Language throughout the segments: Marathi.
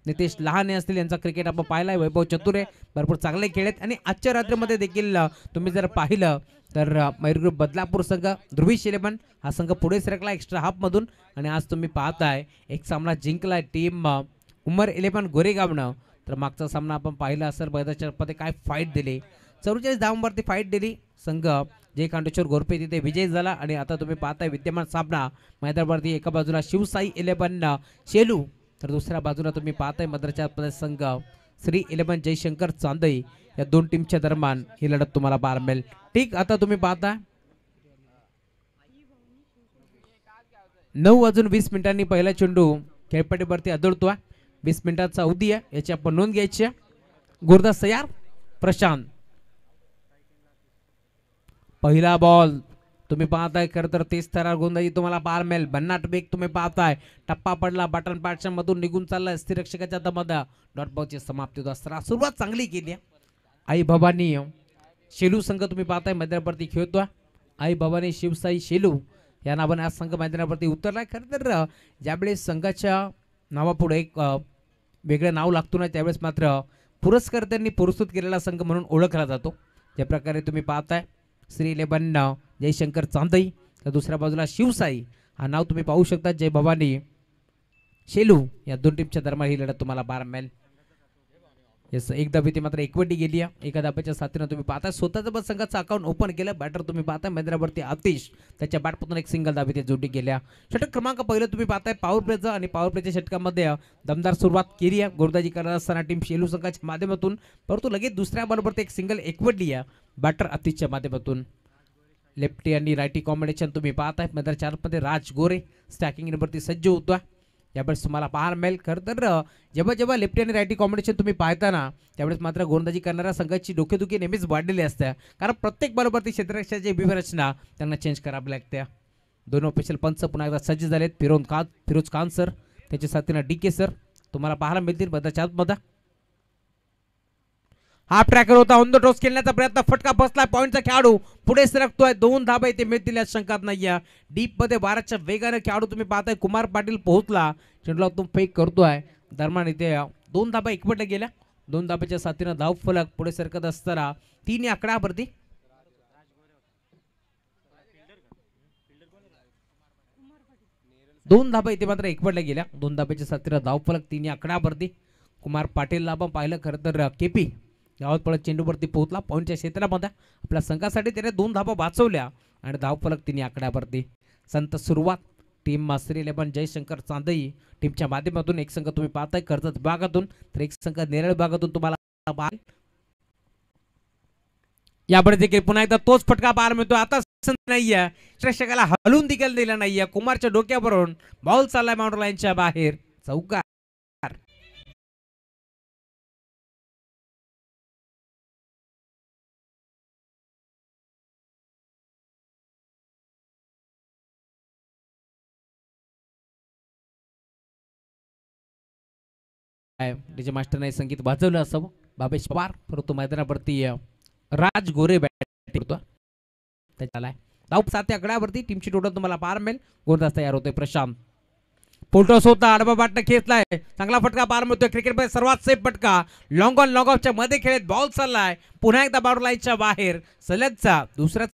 नितेश लहाने असतील यांचा क्रिकेट आपण पाहिलाय. वैभव चतुरे भरपूर चांगले खेळत आणि आजच्या रात्रीमध्ये देखील तुम्ही जर पाहिलं तर मयूर ग्रुप बदलापूर संघ ध्रुवीश 11 हा संघ पुढे सरकला एक्स्ट्रा हाफ मधून आणि आज तुम्ही पाहताय एक सामना जिंकलाय टीम उमर 11 गोरेगावनं. तर मागचा सामना आपण पाहिला असेल मैदानामध्ये काय फाईट दिली, 44 धावांवरती फाईट दिली. संघ जय कांडेश्वर गोरपे तिथे विजय झाला आणि आता तुम्ही पाहताय विद्यमान सामना मैदानावरती एका बाजूला शिवसाई 11 शेलू तर दुसऱ्या बाजूला तुम्ही पाहताय मद्राच्या संघ श्री 11 जयशंकर चांदई. या दोन टीमच्या दरम्यान ही लढत तुम्हाला पाहायला मिळेल. ठीक, आता तुम्ही पाहता 9:20 पहिला चेंडू खेळपट्टीवरती आदळतोय. 20 मिनिटाचा अवधी आहे, याची आपण नोंद घ्यायची. गुरदास तयार, प्रशांत पहिला बॉल तुम्ही पाहताय. खरं तर 30 थरार गोंधळी तुम्हाला पाहायला मिळेल. भन्नाट वेग तुम्ही पाहताय. टप्पा पडला, बटन पॅटच्या मधून निघून चालला स्थिरक्षकाच्या दमादा. डॉट बॉलची समाप्ती होता. सुरुवात चांगली केली. आई भवानी शेलू संघ तुम्ही पाहताय मैदानावरती खेळतोय. आई भवानी शिवसाई शेलू या नावाने हा संघ मैदानावरती उतरलाय. खरं तर ज्यावेळेस संघाच्या नावापुढे एक वेगळं नाव लागतो ना त्यावेळेस मात्र पुरस्कर्त्यांनी पुरस्कृत केलेला संघ म्हणून ओळखला जातो. ज्या प्रकारे तुम्ही पाहताय श्री 11 जयशंकर चांदई तर दुसऱ्या बाजूला शिवसाई हा नाव तुम्ही पाहू शकता. जय भवानी शेलू या दोन टीमच्या दरम्यान ही लढत तुम्हाला पाहायला मिळेल. येस, एक धाबी मात्र एकवटी गेली आहे. एका धाब्याच्या साथीनं तुम्ही पाहता स्वतःचं बस संघाचं अकाउंट ओपन केलं. बॅटर तुम्ही पाहताय मैदानावरती आतिश त्याच्या बॅटपासून एक सिंगल धाबी ते जोडी गेल्या. षटक क्रमांक पहिलं तुम्ही पाहताय पॉवर प्लेचं आणि पॉवर प्लेच्या षटकामध्ये दमदार सुरुवात केली आहे गोलंदाजी करत असताना टीम शेलू संघाच्या माध्यमातून. परंतु लगेच दुसऱ्या बॉलवरती एक सिंगल एकवटली आहे बॅटर आतिशच्या माध्यमातून. लेफ्टी आणि रायटी कॉम्बिनेशन तुम्ही पाहताय. मैदानाच्या आतमध्ये राज गोरे स्टॅकिंगवरती सज्ज होतोय. यावेळेस तुम्हाला पाहायला मिळेल. खरं तर जेव्हा जेव्हा लेफ्टी आणि रायटी कॉम्बिनेशन तुम्ही पाहताना त्यावेळेस मात्र गोलंदाजी करणाऱ्या संघाची डोकेदुखी नेहमीच वाढलेली असते. कारण प्रत्येक बॉलवरती क्षेत्ररक्षणाची व्यूहरचना त्यांना चेंज करावी लागते. दोन ऑफिशियल पंच पुन्हा एकदा सज्ज झालेत. फिरोज खान सर त्याच्या साथीनं DK सर तुम्हाला पाहायला मिळतील मैदानाच्या आतमध्ये. हाफ ट्रॅकर होता, ऑन द टॉस खेळण्याचा प्रयत्न, फटका बसलाय. पॉईंटचा खेळाडू पुढे सरकतोय. 2 धाबा इथे मिळतील यात शंकाच नाहीये. डीप मध्ये 12च्या वेगाने खेळाडू तुम्ही पाहताय. कुमार पाटील पोहोचला, चेंडूला तो फेक करतोय. दरम्यान इथे 2 धाबा एकवटल्या गेल्या. 2 धाब्याच्या साथीनं धाव फलक पुढे सरकत असताना 3 या आकड्यावरती 2 धाबा इथे मात्र एकवटल्या गेल्या. 2 धाब्याच्या साथीनं धाव फलक 3 या आकड्यावरती. कुमार पाटीलला आपण पाहिलं खरं तर KP गावात पळत चेंडूवरती पोहोचला. पॉईंटच्या क्षेत्रामध्ये आपल्या संघासाठी त्याने 2 धाबा वाचवल्या आणि धावफलक 3 आकड्यावरती. संत सुरुवात टीम श्री 11 जयशंकर चांदई टीमच्या माध्यमातून. एक संघ तुम्ही पाहताय कर्जत विभागातून तर एक संघ नेरळ विभागातून तुम्हाला यापुढे देखील पुन्हा एकदा तोच फटका पाहायला मिळतो. आता नाहीये प्रेक्षकाला हलून देखील दिला नाहीये. कुमारच्या डोक्यावरून बॉल चाललाय बाउंड्री लाईनच्या बाहेर. चौकार. डीजे मास्टर नाही संगीत वाजवलं असावं बाबेश पवार. परंतु मैदानावरती राज गोरे बॅटिंग करतो त्याच्याला धाव 7 आकड्यावरती. टीमची टोटल तुम्हाला पाहायला मिळेल. गोलंदाज तयार होतोय प्रशांत. पोल्टॉस होता, आडवा बॅटनं खेचलाय. चांगला फटका पाहायला मिळतोय. क्रिकेटमध्ये सर्वात सेफ फटका. लॉंग ऑन लॉंग ऑफच्या मध्ये खेळत बॉल चाललाय पुन्हा एकदा बाउंड्री लाईनच्या बाहेर. सलगचा दुसऱ्या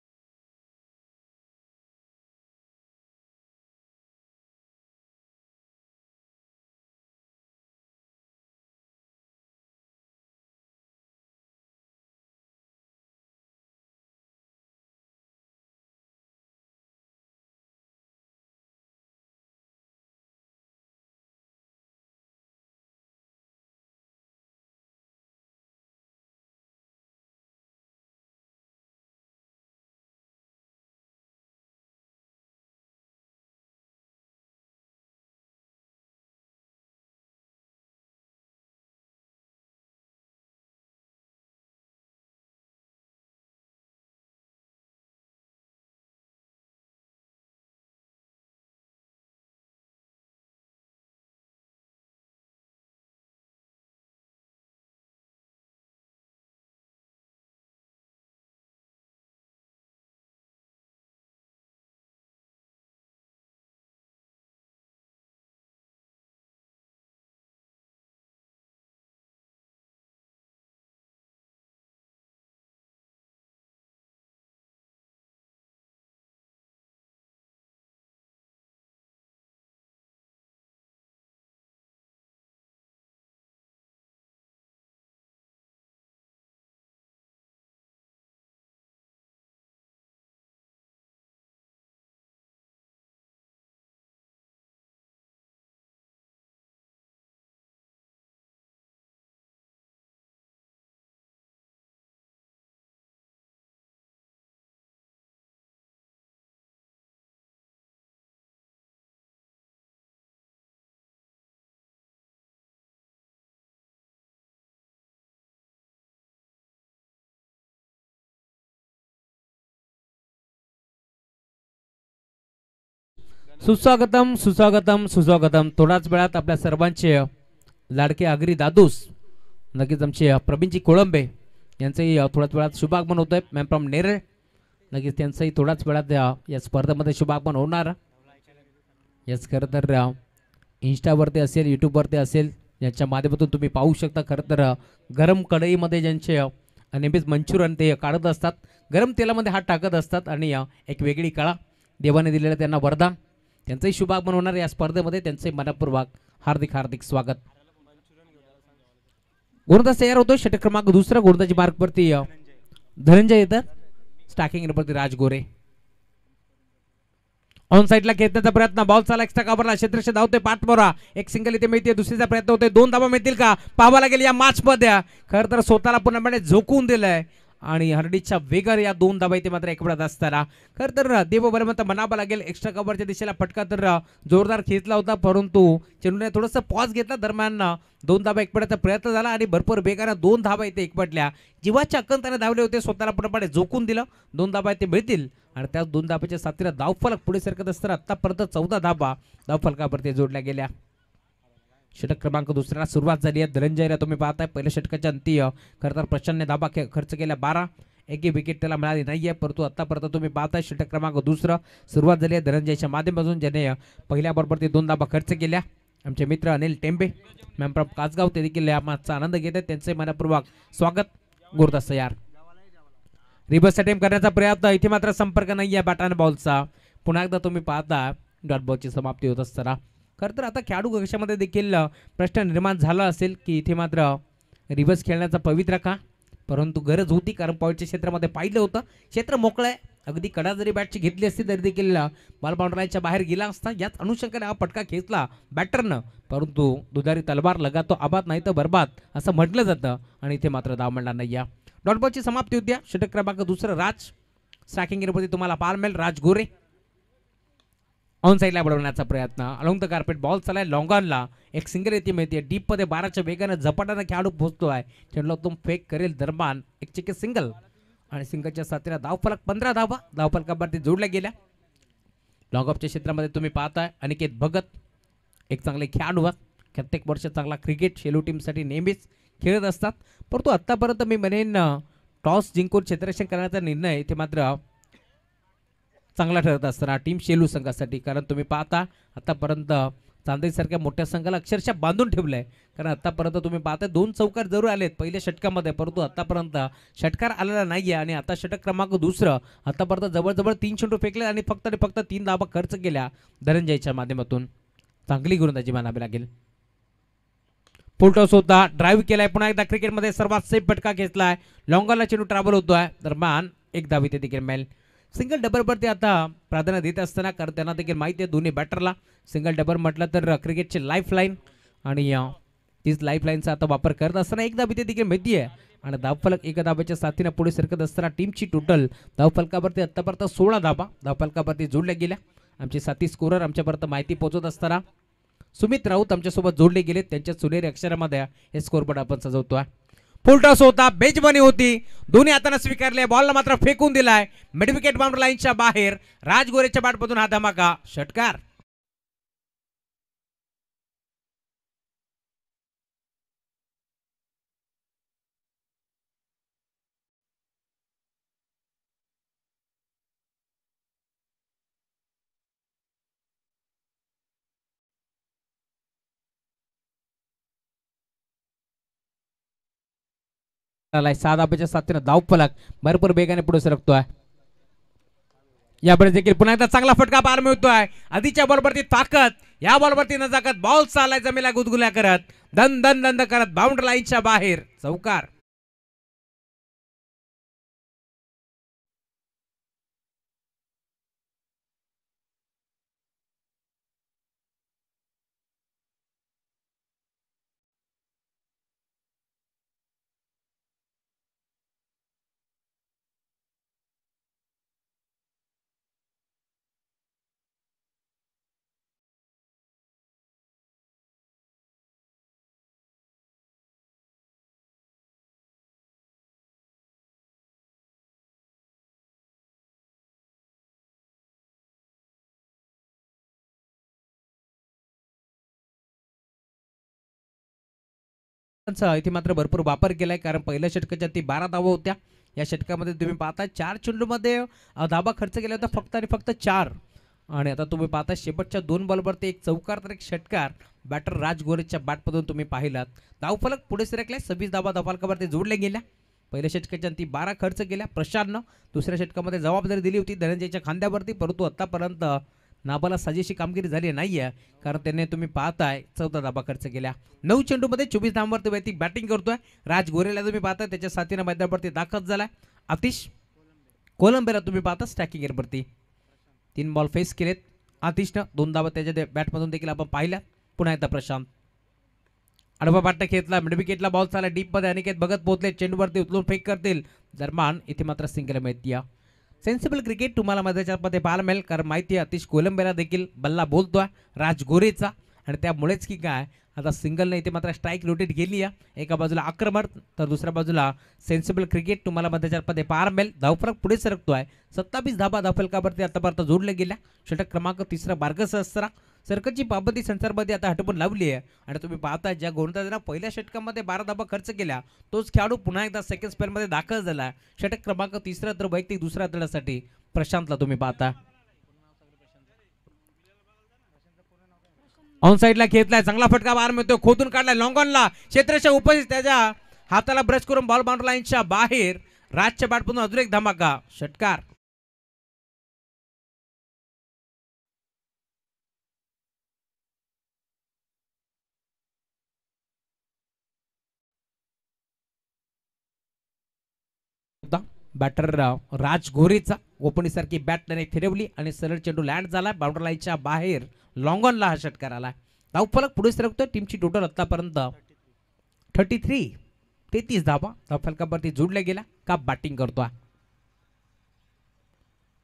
सुस्वागतम सुस्वागतम सुस्वागतम. थोड्याच वेळात आपल्या सर्वांचे लाडके आगरी दादूस नक्कीच आमचे प्रवीणजी कोळंबे यांचंही थोड्याच वेळात शुभागमन होत आहे. मॅम फ्रॉम नेरळ नक्कीच त्यांचंही थोड्याच वेळात या स्पर्धेमध्ये शुभागमन होणार. याच खरं तर इंस्टावरती असेल यूट्यूबवरती असेल यांच्या माध्यमातून तुम्ही पाहू शकता. खरं तर गरम कढईमध्ये ज्यांचे नेहमीच मंचुरियन ते काढत असतात, गरम तेलामध्ये हात टाकत असतात आणि एक वेगळी कळा देवाने दिलेलं त्यांना वरदान. त्यांचंही शुभागमन होणार या स्पर्धेमध्ये. त्यांचंही मनपूर्वक हार्दिक हार्दिक स्वागत. गोलंदाज तयार होतो. षटक क्रमांक दुसरा गोलंदाजी मार्कवरती धनंजय येतात. स्टॅकिंग वरती राज गोरे. ऑन साइडला खेचण्याचा प्रयत्न, बॉल चाला एक्स्ट्रा कव्हरला, क्षेत्रक्ष धावते पाठमोरा, एक सिंगल इथे मिळते, दुसरीचा प्रयत्न होतोय, दोन धावा मिळतील का पाहावा लागेल या मॅच मध्ये. खरं तर स्वतःला पूर्णपणे झोकून दिलंय आणि हर्डीच्या वेगार या दोन धावा इथे मात्र एकवडत असताना खरं तर देव बरोबर म्हणावं लागेल. एक्स्ट्रा कव्हरच्या दिशेला फटका तर जोरदार खेचला होता, परंतु चेंडूने थोडंसं पॉज घेतला. दरम्यान दोन धावा एकपडायचा प्रयत्न झाला आणि भरपूर वेगाने दोन धावा इथे एकपडल्या. जीवाच्या अक्कंताने धावले होते, स्वतःला पूर्णपणे झोकून दिलं. दोन धावा इथे मिळतील आणि त्या दोन धाब्याच्या साथीला धावफलक पुढे सरकत असताना आतापर्यंत 14 धाबा धावफलकावरती जोडल्या गेल्या. षटक क्रमांक दुसऱ्याला सुरुवात झाली आहे. धनंजयला तुम्ही पाहताय पहिल्या षटकाच्या अंती खरं तर प्रचंड धाबा खर्च केल्या 12. एकही विकेट त्याला मिळाली नाहीये, परंतु आतापर्यंत तुम्ही पाहताय षटक क्रमांक दुसरं सुरुवात झाली आहे धनंजयच्या माध्यमातून, ज्याने पहिल्या बरोबर दोन धाबा खर्च केल्या. आमचे मित्र अनिल टेंबे मॅम फ्रॉम कासगाव ते देखील या मॅचचा आनंद घेत आहेत. त्यांचे मनपूर्वक स्वागत. गुरदास यार रिव्हर्स अटेम्प्ट करण्याचा प्रयत्न, इथे मात्र संपर्क नाही आहे बॅट आणि बॉलचा. पुन्हा एकदा तुम्ही पाहता डॉट बॉलची समाप्ती होत असताना खरं तर आता खेळाडू कक्षामध्ये देखील प्रश्न निर्माण झाला असेल की इथे मात्र रिव्हर्स खेळण्याचा पवित्रा का, परंतु गरज होती कारण पॉईंटच्या क्षेत्रामध्ये पाहिलं होतं क्षेत्र मोकळं आहे. अगदी कडा जरी बॅटची घेतली असती तरी देखील बॉल बाउंड्रीच्या बाहेर गेला असता. याच अनुषंगाने हा फटका खेचला बॅटरनं, परंतु दुधारी तलवार लगातो आबाद नाही तर बरबाद असं म्हटलं जातं आणि इथे मात्र धाव मिळणार नाही. या डॉट बॉलची समाप्ती होत्या. षटक क्रमांक दुसरं राज स्ट्रायकिंग एरियामध्ये तुम्हाला पाहायला मिळेल राज गोरे. ऑन साईडला बनवण्याचा प्रयत्न, अलॉंग द कार्पेट बॉल चालाय लॉंगॉनला, एक सिंगल येते मिळते डीप मध्ये 12च्या वेगाने झपाट्याने खेळाडू पोहोचतोय. चेंडूला तुम फेक करेल दरम्यान एक चिके सिंगल आणि सिंगलच्या साथीला धावफलक 15 धावा धावफलकावरती जोडल्या गेल्या. लॉंग ऑफच्या क्षेत्रामध्ये तुम्ही पाहताय अनिकेत भगत एक चांगले खेळाडू, प्रत्येक वर्ष चांगला क्रिकेट शेलू टीमसाठी नेहमीच खेळत असतात, परंतु आतापर्यंत मी म्हणेन टॉस जिंकून क्षेत्ररक्षण करण्याचा निर्णय इथे मात्र चांगला ठरत असताना टीम शेलू संघासाठी. कारण तुम्ही पाहता आतापर्यंत चांदेसारख्या मोठ्या संघाला अक्षरशः बांधून ठेवलंय. कारण आतापर्यंत तुम्ही पाहता 2 चौकार जरूर आलेत पहिल्या षटकामध्ये, परंतु आतापर्यंत षटकार आलेला नाहीये आणि आता षटक क्रमांक दुसरं आतापर्यंत जवळजवळ 3 चेंडू फेकले आणि फक्त 3 धावा खर्च केल्या धनंजयच्या माध्यमातून. चांगली गोलंदाजी मानावी लागेल. फुलटॉस होता, ड्राईव्ह केलाय, पुन्हा एकदा क्रिकेटमध्ये सर्वात सेफ फटका घेतलाय. लॉंगॉनला चेंडू ट्रॅव्हल होतोय दरम्यान एक धाव इथे देखील मिळेल. सिंगल डबलवरती आता प्राधान्य देत असताना कारण त्यांना देखील माहिती आहे दोन्ही बॅटरला सिंगल डबल म्हटलं तर क्रिकेटची लाईफ लाईन आणि तीच लाईफ लाईनचा आता वापर करत असताना एक धाव इथे देखील माहिती आहे आणि धावफलक एका धाब्याच्या साथीने पुढे सरकत असताना टीमची टोटल धावफलकावरती आतापर्यंत 16 धाबा धावफलकावरती जोडल्या गेल्या. आमचे साथी स्कोरर आमच्यापर्यंत माहिती पोहोचत असताना सुमित राऊत आमच्यासोबत जोडले गेले, त्यांच्या सुनेरी अक्षरामध्ये हे स्कोरबोर्ड आपण सजवतोय. फुलटॉस होता, बेजबनी होती, दोन्ही हाताने स्वीकारले, बॉलला मात्र फेकून दिलाय मिड विकेट बाउंड्री लाईनच्या बाहेर. राजगोरेच्या बॅटमधून हा धमाका षटकार. सात धाब्याच्या साथीने धावफलक भरपूर वेगाने पुढे सरकतोय. यापुढे देखील पुन्हा एकदा चांगला फटका पाहायला मिळतोय. आधीच्या बॉलवरती ताकद, या बॉलवरती नजाकत, बॉल चालाय जमीला गुदगुल्या करत दन दन दंद करत बाउंड्री लाईनच्या बाहेर चौकार. इथे मात्र भरपूर वापर केलाय, कारण पहिल्या षटकाच्या ती 12 धावा होत्या. या षटकामध्ये तुम्ही पाहता 4 चेंडूमध्ये धावा खर्च केला होता फक्त आणि फक्त 4. आणि आता तुम्ही पाहता शेवटच्या 2 बॉलवरती एक चौकार तर एक षटकार बॅटर राज गोरेच्या बॅटमधून तुम्ही पाहिलात. धावफलक पुढे सरकले, 26 धावा धावफलकावरती जोडल्या गेल्या. पहिल्या षटकाच्या ती 12 खर्च केल्या प्रशांतनं. दुसऱ्या षटकामध्ये जबाबदारी दिली होती धनंजयच्या खांद्यावरती, परंतु आतापर्यंत नाबाला साजेशी कामगिरी झाली नाही आहे, कारण त्याने तुम्ही पाहताय 14 धावा खर्च केल्या. 9 चेंडूमध्ये 24 धावांवरती वैयक्तिक बॅटिंग करतोय राज गोरेला. तुम्ही पाहताय त्याच्या साथीनं मैदानावरती दाखल झालाय. आतिश कोलंबेला तुम्ही पाहता स्टॅकिंग एअरवरती 3 बॉल फेस केलेत आतिशनं. 2 धावा त्याच्या बॅटमधून देखील आपण पाहिल्या. पुन्हा एकदा प्रशांत आडवा बाटला खेळला, मिड विकेटला बॉल चालला डीपमध्ये. अनिकेत भगत पोहोचले, चेंडूवरती उचलून फेक करतील दरम्यान इथे मात्र सिंगल मिळते. सेन्सिबल क्रिकेट तुम्हाला मैदानामध्ये पाहायला मिळेल, कारण माहिती आहे आतिश कोलंबेला देखील बल्ला बोलतोय राज गोरेचा, आणि त्यामुळेच की काय आता सिंगलने इथे मात्र स्ट्राईक रोटेट गेली आहे. एका बाजूला आक्रमण तर दुसऱ्या बाजूला सेन्सिबल क्रिकेट तुम्हाला मैदानामध्ये पाहायला मिळेल. धावफलक पुढे सरकतोय, 27 धावा धावफलकावरती आतापर्यंत जोडले गेल्या. षटक क्रमांक 3 बारगस असरा सरकारची पाबंदी संसारमध्ये आता हटवून लावली आहे. आणि तुम्ही पाहता ज्या गोलंदाजांना पहिल्या षटकामध्ये 12 धावा खर्च केल्या तोच खेळाडू पुन्हा एकदा सेकंड स्पेलमध्ये दाखल झाला. षटक क्रमांक 3 तर वैयक्तिक दुसऱ्या दलासाठी प्रशांतला तुम्ही पाहता. ऑन साइडला घेतलाय, चांगला फटका बाहेर मिळतो, खोदून काढलाय लॉंग ऑनला, क्षेत्ररक्षक उपस्थित, त्याच्या हाताला ब्रश करून बॉल बाउंड्री लाईनच्या बाहेर. राजच्या बॅटमधून अजून एक धमाका षटकार. बॅटर राज गोरेचा ओपनिंग सारखी बॅट त्याने फिरवली आणि सरळ चेंडू लँड झाला बाउंड्री लाईनच्या बाहेर. लॉंग ऑनला हा षटकार आला. धावफलक पुढे सरकतोय. टीमची टोटल आतापर्यंत 33 धावा धावफलकावरती जोडल्या गेल्या. का बॅटिंग करतोय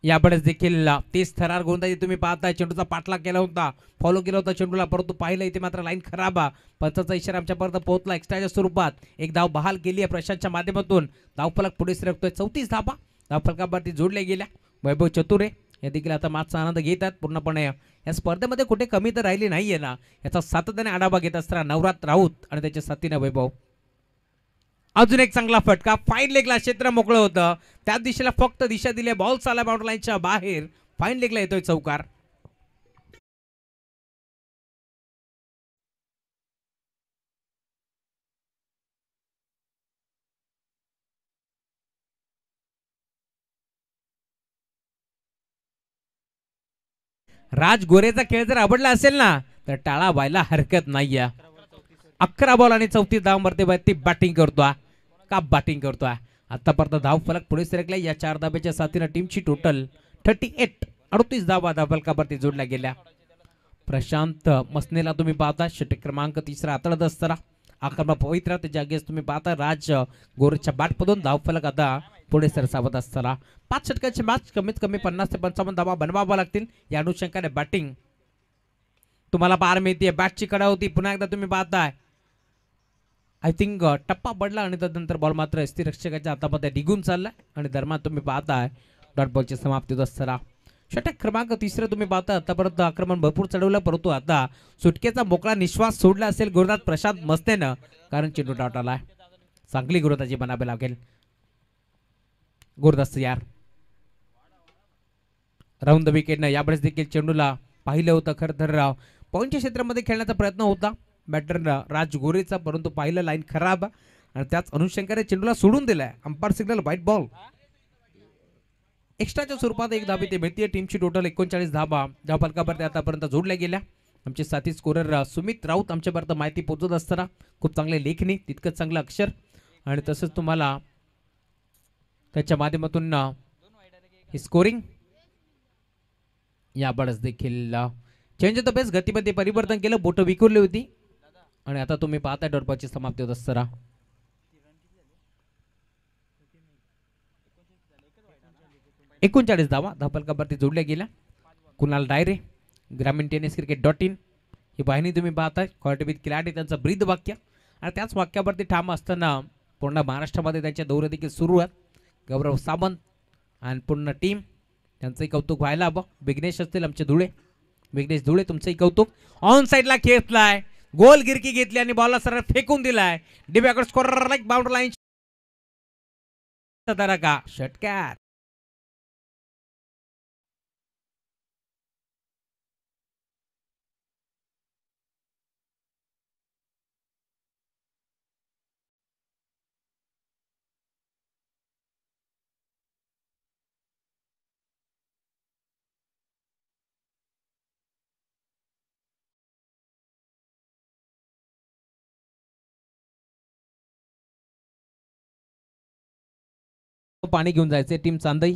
यावेळेस देखील तेच थरार गोलंदाजी तुम्ही पाहताय. चेंडूचा पाठलाग केला होता, फॉलो केला होता चेंडूला, परंतु पाहिलं इथे मात्र लाईन खराब. पंचाचा इशारा आमच्यापर्यंत पोहोचला. एक्स्ट्राच्या स्वरूपात एक धाव बहाल केली आहे प्रशांतच्या माध्यमातून. धावफलक पुढे सरकतोय. 34 धावा धावफलकावरती जोडल्या गेल्या. वैभव चतुरे हे देखील आता मागचा आनंद घेतात पूर्णपणे. या स्पर्धेमध्ये कुठे कमी तर राहिली नाहीये ना, याचा सातत्याने आढावा घेत असताना नवरात राऊत आणि त्याच्या साथीने वैभव. अजून एक चांगला फटका, फाईन लेगला क्षेत्र मोकळं होतं, त्या दिशेला फक्त दिशा दिली, बॉल चालला बाउंड्री लाईनच्या बाहेर. फाईन लेगला येतोय चौकार. राज गोरेचा खेळ जर आवडला असेल ना तर टाळा व्हायला हरकत नाहीये. 11 बॉल आणि 34 धावांवरती ती बॅटिंग करतोय. का बॅटिंग करतोय आतापर्यंत धावफलक पुढे सरकले. या 4 धाब्याच्या साथीने टीमची टोटल 38 धावा धावफलकावरती जोडल्या गेल्या. प्रशांत मसनेला तुम्ही पाहता षटक क्रमांक 3 हाताळत असताना आक्रमक पवित्रा त्याच्या जागेस तुम्ही पाहता राज गोरेच्या बॅटमधून धावफलक आता पुढे सरसावत असताना 5 षटकांची मॅच कमीत कमी 50 ते 55 धावा बनवाव्या लागतील. या अनुषंगाने बॅटिंग तुम्हाला पार मिळते. बॅटची कडा होती, पुन्हा एकदा तुम्ही पाहताय आय थिंक टप्पा पडला आणि त्यानंतर बॉल मात्र यष्टिरक्षकाच्या हातामध्ये निघून चालला आणि दरम्यान तुम्ही पाहताय डॉट बॉलची समाप्ती होत असताना. षटक क्रमांक 3 तुम्ही पाहता आतापर्यंत आक्रमण भरपूर चढवलं, परंतु आता सुटकेचा मोकळा निश्वास सोडला असेल गुरुदास प्रशांत मस्तेनं, कारण चेंडू डॉट आलाय. चांगली गुरुदाची बनावे लागेल गुरुदास यार. राऊंड द विकेटनं यावेळेस देखील चेंडूला पाहिलं होतं. खरं तर पॉईंटच्या क्षेत्रामध्ये खेळण्याचा प्रयत्न होता बॅटर राज गोरेचा, परंतु पाहिलं लाईन खराब आणि त्याच अनुषंगाने चेंडूला सोडून दिलाय. Umpire signal white ball. एक्स्ट्राच्या स्वरूपात एक धाबी ते मिळते. टीमची टोटल 39 धाबा धावफलकावरती आतापर्यंत जोडल्या गेल्या. आमचे साथी स्कोरर सुमित राऊत आमच्यापर्यंत माहिती पोहोचत असताना खूप चांगले लेखणी, तितकंच चांगलं अक्षर आणि तसंच तुम्हाला त्याच्या माध्यमातून ही स्कोरिंग यावेळेस देखील चेंज ऑफ द पेस गतीमध्ये परिवर्तन केलं, बोटं विखुरली होती आणि आता तुम्ही पाहता डॉट बॉलची समाप्ती होत असताना 39 धावा धावफलकावरती जोडल्या गेल्या. कुणाल डायरे ग्रामीण टेनिस क्रिकेट.in ही वाहिनी तुम्ही पाहताय. कॉर्टिबित खिलाडी त्यांचं ब्रीद वाक्य आणि त्याच वाक्यावरती ठाम असताना पूर्ण महाराष्ट्रामध्ये त्यांच्या दौरे देखील सुरू आहेत. गौरव सावंत आणि पूर्ण टीम त्यांचंही कौतुक व्हायला हवं. विघ्नेश असतील आमचे धुळे, विघ्नेश धुळे तुमचंही कौतुक. ऑन साईडला खेचलाय, गोल गिरकी घेतली आणि बॉलला सरळ फेकून दिलाय डिब्याकडे स्कोरर लाईक बाउंड्री लाईन का षटकार. पाणी घेऊन जायचे टीम चांदई.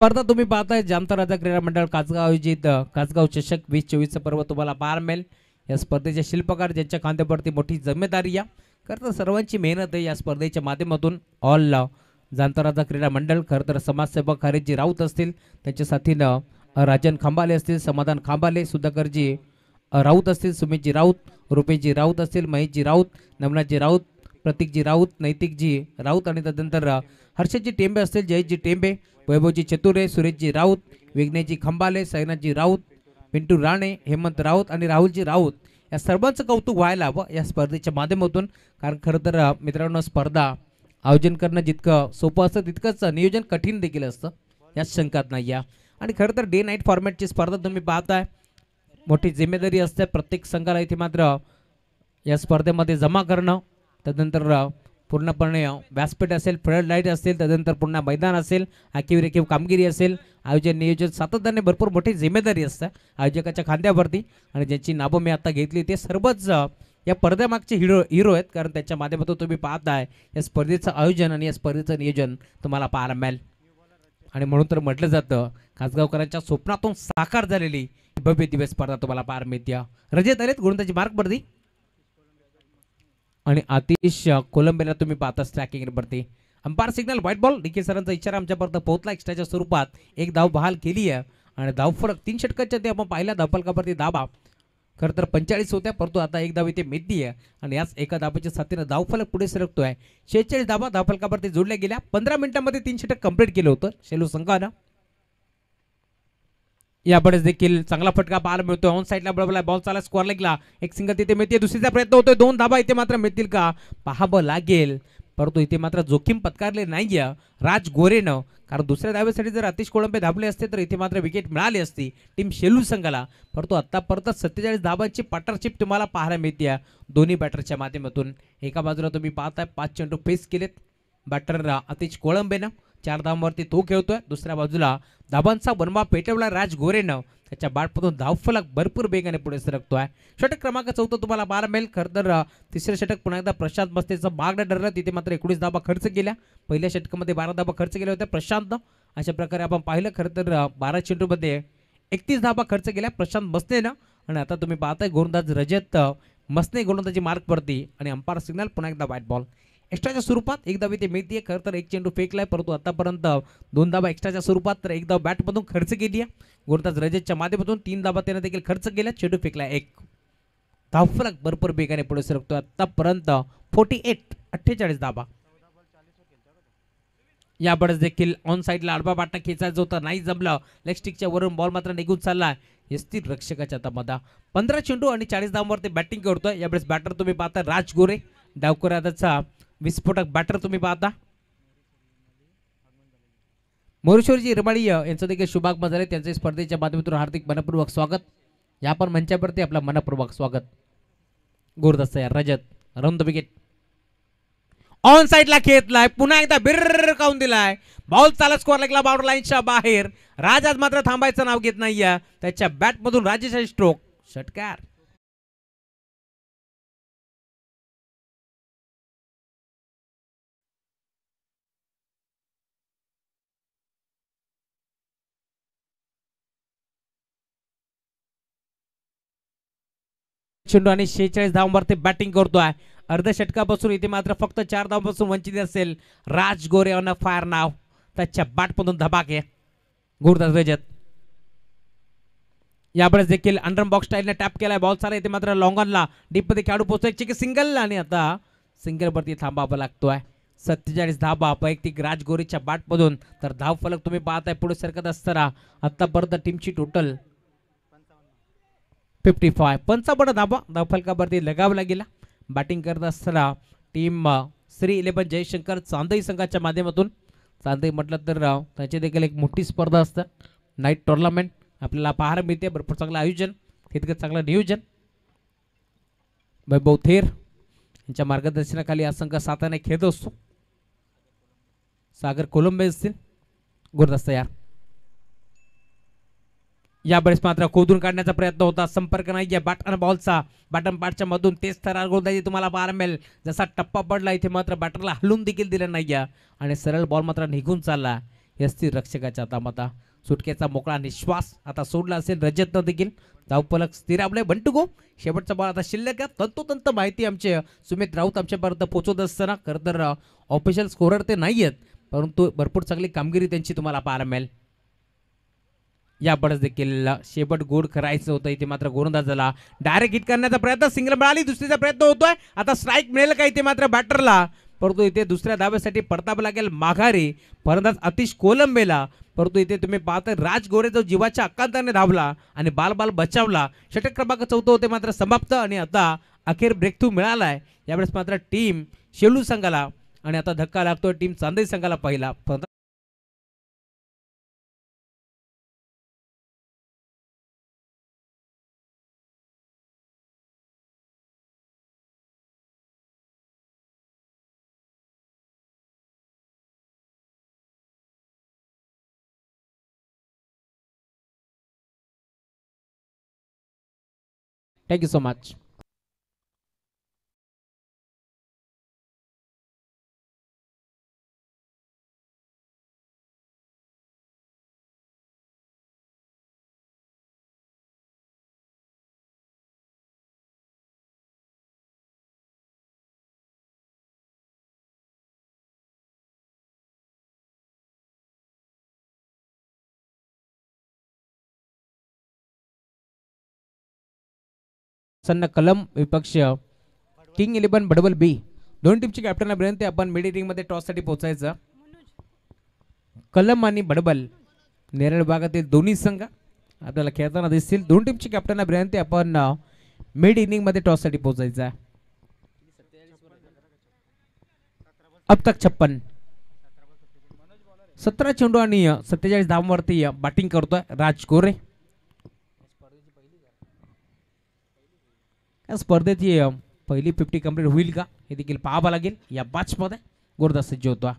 स्पर्धा तुम्ही पाहताय जामताराजा क्रीडा मंडळ कासगाव आयोजित कासगाव चषक 2024 पर्व तुम्हाला पार मिळेल. या स्पर्धेचे शिल्पकार ज्यांच्या खांद्यावरती मोठी जिम्मेदारी या खरं सर्वांची मेहनत आहे. या स्पर्धेच्या माध्यमातून ऑल जामताराजा क्रीडा मंडळ खरं तर समाजसेवक हरीजी राऊत असतील, त्यांच्या साथीनं राजन खांबाले असतील, समाधान खांबाले, सुधाकरजी राऊत असतील, सुमितजी राऊत, रुपेशजी राऊत असतील, महेशजी राऊत, नवनाथजी राऊत, प्रतीकजी राऊत, नैतिकजी राऊत आणि त्यानंतर हर्षदजी टेंबे असतील, जयजी टेंबे, वैभवजी चतुरे, सुरेशजी राऊत, विघ्नेशजी खंबाले, साईनाथजी राऊत, पिंटू राणे, हेमंत राऊत आणि राहुलजी राऊत या सर्वांचं कौतुक व्हायला हवं या स्पर्धेच्या माध्यमातून. कारण खरं तर मित्रांनो स्पर्धा आयोजन करणं जितकं सोपं असतं तितकंच नियोजन कठीण देखील असतं, यात शंकात नाही या. आणि खरं तर डे नाईट फॉर्मॅटची स्पर्धा तुम्ही पाहताय, मोठी जिम्मेदारी असते प्रत्येक संघाला इथे मात्र या स्पर्धेमध्ये जमा करणं. त्यानंतर पूर्णपणे व्यासपीठ असेल, फ्लड लाईट असेल, त्यानंतर पुन्हा मैदान असेल, आखीव रेखीव कामगिरी असेल, आयोजन नियोजन सातत्याने भरपूर मोठी जिम्मेदारी असते आयोजकाच्या खांद्यावरती. आणि ज्यांची नावं मी आता घेतली ते सर्वच या पडद्यामागचे हिरो आहेत. कारण त्याच्या माध्यमातून तुम्ही पाहताय या स्पर्धेचं आयोजन आणि या स्पर्धेचं नियोजन तुम्हाला पाहायला मिळेल. आणि म्हणून तर म्हटलं जातं कासगावकरांच्या स्वप्नातून साकार झालेली भव्य दिवस स्पर्धा तुम्हाला पाहायला मिळते. रजत आलेत गोलंदाजी मार्कवरती आणि आतिश कोलंबेला तुम्ही पाहता स्ट्रायकिंगवरती. Umpire signal white ball. DK सरांचा इशारा आमच्यापर्यंत पोहोचला. एक्स्ट्राच्या स्वरूपात एक धाव बहाल केली आहे आणि धावफरक 3 षटकांच्या ते आपण पाहिल्या धावफलकावरती धाबा खरं तर 45 होत्या, परंतु आता एक धाव इथे मिळती आहे आणि याच एका धाबाच्या साथीनं धावफलक पुढे सरकतोय. 46 धाबा धावफलकावरती जोडल्या गेल्या. 15 मिनिटांमध्ये 3 षटक कंप्लीट केलं होतं शेलू संघानं. यापुढेच देखील चांगला फटका पाहायला मिळतोय. ऑन साईडला बळबळला बॉल चाला स्कोअर लागला. एक सिंगल तिथे मिळते, दुसरीचा प्रयत्न होतोय. 2 धाबा इथे मात्र मिळतील का पाहावं लागेल, परंतु इथे मात्र जोखीम पत्कारले नाहीये राज गोरेनं. कारण दुसऱ्या धावेसाठी जर आतिश कोळंबे धाबले असते तर इथे मात्र विकेट मिळाली असती टीम शेलू संघाला. परंतु आतापर्यंत 47 धाबांची पार्टनरशिप तुम्हाला पाहायला मिळते दोन्ही बॅटरच्या माध्यमातून. एका बाजूला तुम्ही पाहताय 5 चेंडू फेस केलेत बॅटर आतिश कोळंबेनं, 4 धावांवरती तो खेळतोय. दुसऱ्या बाजूला धाबांचा बनवा पेटवला राज गोरेनं, त्याच्या बॅटमधून धावफलक भरपूर वेगाने पुढे सरकतोय. षटक क्रमांक 14 तुम्हाला 12 मिळेल. खरं तर तिसरे षटक पुन्हा एकदा प्रशांत मस्तेचं मागणं ठरलं, तिथे मात्र 19 धाबा खर्च केल्या. पहिल्या षटकामध्ये 12 धाबा खर्च केल्या होत्या प्रशांत. अशा प्रकारे आपण पाहिलं खरं तर 12 चेंडूमध्ये 31 धाबा खर्च केल्या प्रशांत मस्तेनं. आणि आता तुम्ही पाहताय गोलंदाज रजत मस्ते गोलंदाजी मार्कवरती आणि अंपायर सिग्नल पुन्हा एकदा व्हाईट बॉल. एक्स्ट्राच्या स्वरूपात एक धाव इथे मिळते. खरं तर एक चेंडू फेकलाय, परंतु आतापर्यंत 2 धाबा एक्स्ट्राच्या स्वरूपात तर एक धाव बॅटमधून खर्च केली आहे गोलंदाज रजतच्या माध्यमातून. 3 धाबा त्याने देखील खर्च केल्या. चेंडू फेकलाय एक. धावफलक भरपूर वेगाने पुढे सरकतो. आतापर्यंत 48 धाबा. यापुढेच देखील ऑन साईडला आडवा बाटा खेचायचा होता, नाही जमलं. लेग स्टिकच्या वरून बॉल मात्र निघून चालला स्थिर रक्षकाच्या हातामध्ये. 15 चेंडू आणि 40 धावांवरती बॅटिंग करतोय. यावेळेस बॅटर तुम्ही पाहता राज गोरे, डावकर आदाचा विस्फोटक बॅटर तुम्ही पाहता. मोरेश्वरजी इरमाळी यांचं देखील शुभागमन झाले. त्यांचे स्पर्धेच्या माध्यमातून हार्दिक मनपूर्वक स्वागत. या पण मंचावरती आपला मनपूर्वक स्वागत. गुरुदत्त यार रजत राऊंड द विकेट. ऑन साइडला खेचलाय, पुन्हा एकदा बिर्र काऊन दिलाय. बॉल चालत स्कोअर लागला बाउंड्री लाईनच्या बाहेर. राज आज मात्र थांबायचं नाव घेत नाहीये. त्याच्या बॅट मधून राजेश स्ट्रोक षटकार. चेंडू आणि 46 धावांवरती बॅटिंग करतोय. अर्ध्या षटकापासून इथे मात्र फक्त 4 धावांपासून वंचित असेल राज गोरे ऑन फायर नाव. त्याच्या बॅटमधून धबाके. गुरुदास रजत यावेळेस देखील अंडर बॉक्स स्टाईलने टॅप केलाय. बॉल चालला इथे मात्र लॉंगॉनला डीप मध्ये खेळाडू पोहोचतोय की सिंगल आणि आता सिंगल वरती थांबावा लागतोय. 47 धावा वैयक्तिक राज गोरेच्या बॅटमधून. तर धाव फलक तुम्ही पाहताय पुढे सरकत असताना आतापर्यंत टीमची टोटल 55. 55 धावा धावफलकावरती लगावला गेला. बॅटिंग करत असताना टीम श्री 11 जयशंकर चांदई संघाच्या माध्यमातून. चांदई म्हटलं तर त्याची देखील एक मोठी स्पर्धा असतं. नाईट टुर्नामेंट आपल्याला पाहायला मिळते. भरपूर चांगलं आयोजन, तितकं चांगलं नियोजन. वैभव थेर यांच्या मार्गदर्शनाखाली हा संघ साताने खेळत असतो. सागर कोलंबे असतील. गुरुदास यार यावेळेस मात्र खोदून काढण्याचा प्रयत्न होता. संपर्क नाहीये बॅट आणि बॉलचा. बॅटन पाठच्या मधून तेच थरार गोलंदाजी तुम्हाला पाहायला मिळेल. जसा टप्पा पडला इथे मात्र बॅटरला हलून देखील दिलं नाहीये आणि सरळ बॉल मात्र निघून चालला. स्थिर रक्षकाच्या हातामध्ये सुटकेचा मोकळा निश्वास आता सोडला असेल रजतनं देखील. धावफलक स्थिरावले. बंटू गो शेवटचा बॉल आता शिल्लक आहे. तंतोतंत माहिती आमचे सुमित राऊत आमच्यापर्यंत पोहोचवत असताना खरं तर ऑफिशियल स्कोरर ते नाही आहेत, परंतु भरपूर चांगली कामगिरी त्यांची तुम्हाला पाहायला मिळेल. यापुढे देखील शेवट गोड करायचं होतं. इथे मात्र गोलंदाज झाला. डायरेक्ट हिट करण्याचा प्रयत्न, सिंगल मिळाली. दुसरीचा प्रयत्न होतोय. आता स्ट्राईक मिळेल का इथे मात्र बॅटरला, परंतु इथे दुसऱ्या धाब्यासाठी परतावं लागेल माघारी फलंदाज आतिश कोलंबेला. परंतु इथे तुम्ही पाहता राज गोरे जो जीवाच्या अकांताने धावला आणि बाल बचावला. षटक क्रमांक 14 होते मात्र समाप्त आणि आता अखेर ब्रेक थ्रू मिळालाय. यावेळेस मात्र टीम शेलू संघाला आणि आता धक्का लागतोय टीम चांदई संघाला. पहिला थँक्यू सो मच. सन्न कलम विपक्ष किंग 11 बडबल बी. दोन टीमची कॅप्टनला विनंती आपण मिड इनिंग मध्ये टॉस साठी पोहोचायचं. कलम आणि बडबल नेरळ भागातील दोन्ही संघ आपल्याला खेळताना दिसतील. दोन टीमची कॅप्टनला विनंती आपण मिड इनिंग मध्ये टॉस साठी पोहोचायचं. अब तक 56 17 चेंडू आणि 47 धावांवरती बॅटिंग करतोय राज गोरे. स्पर्धेची पहिली 50 कंप्लीट होईल का हे देखील पाहावं लागेल या बॅच मध्ये. गुरुदास सज्ज होता.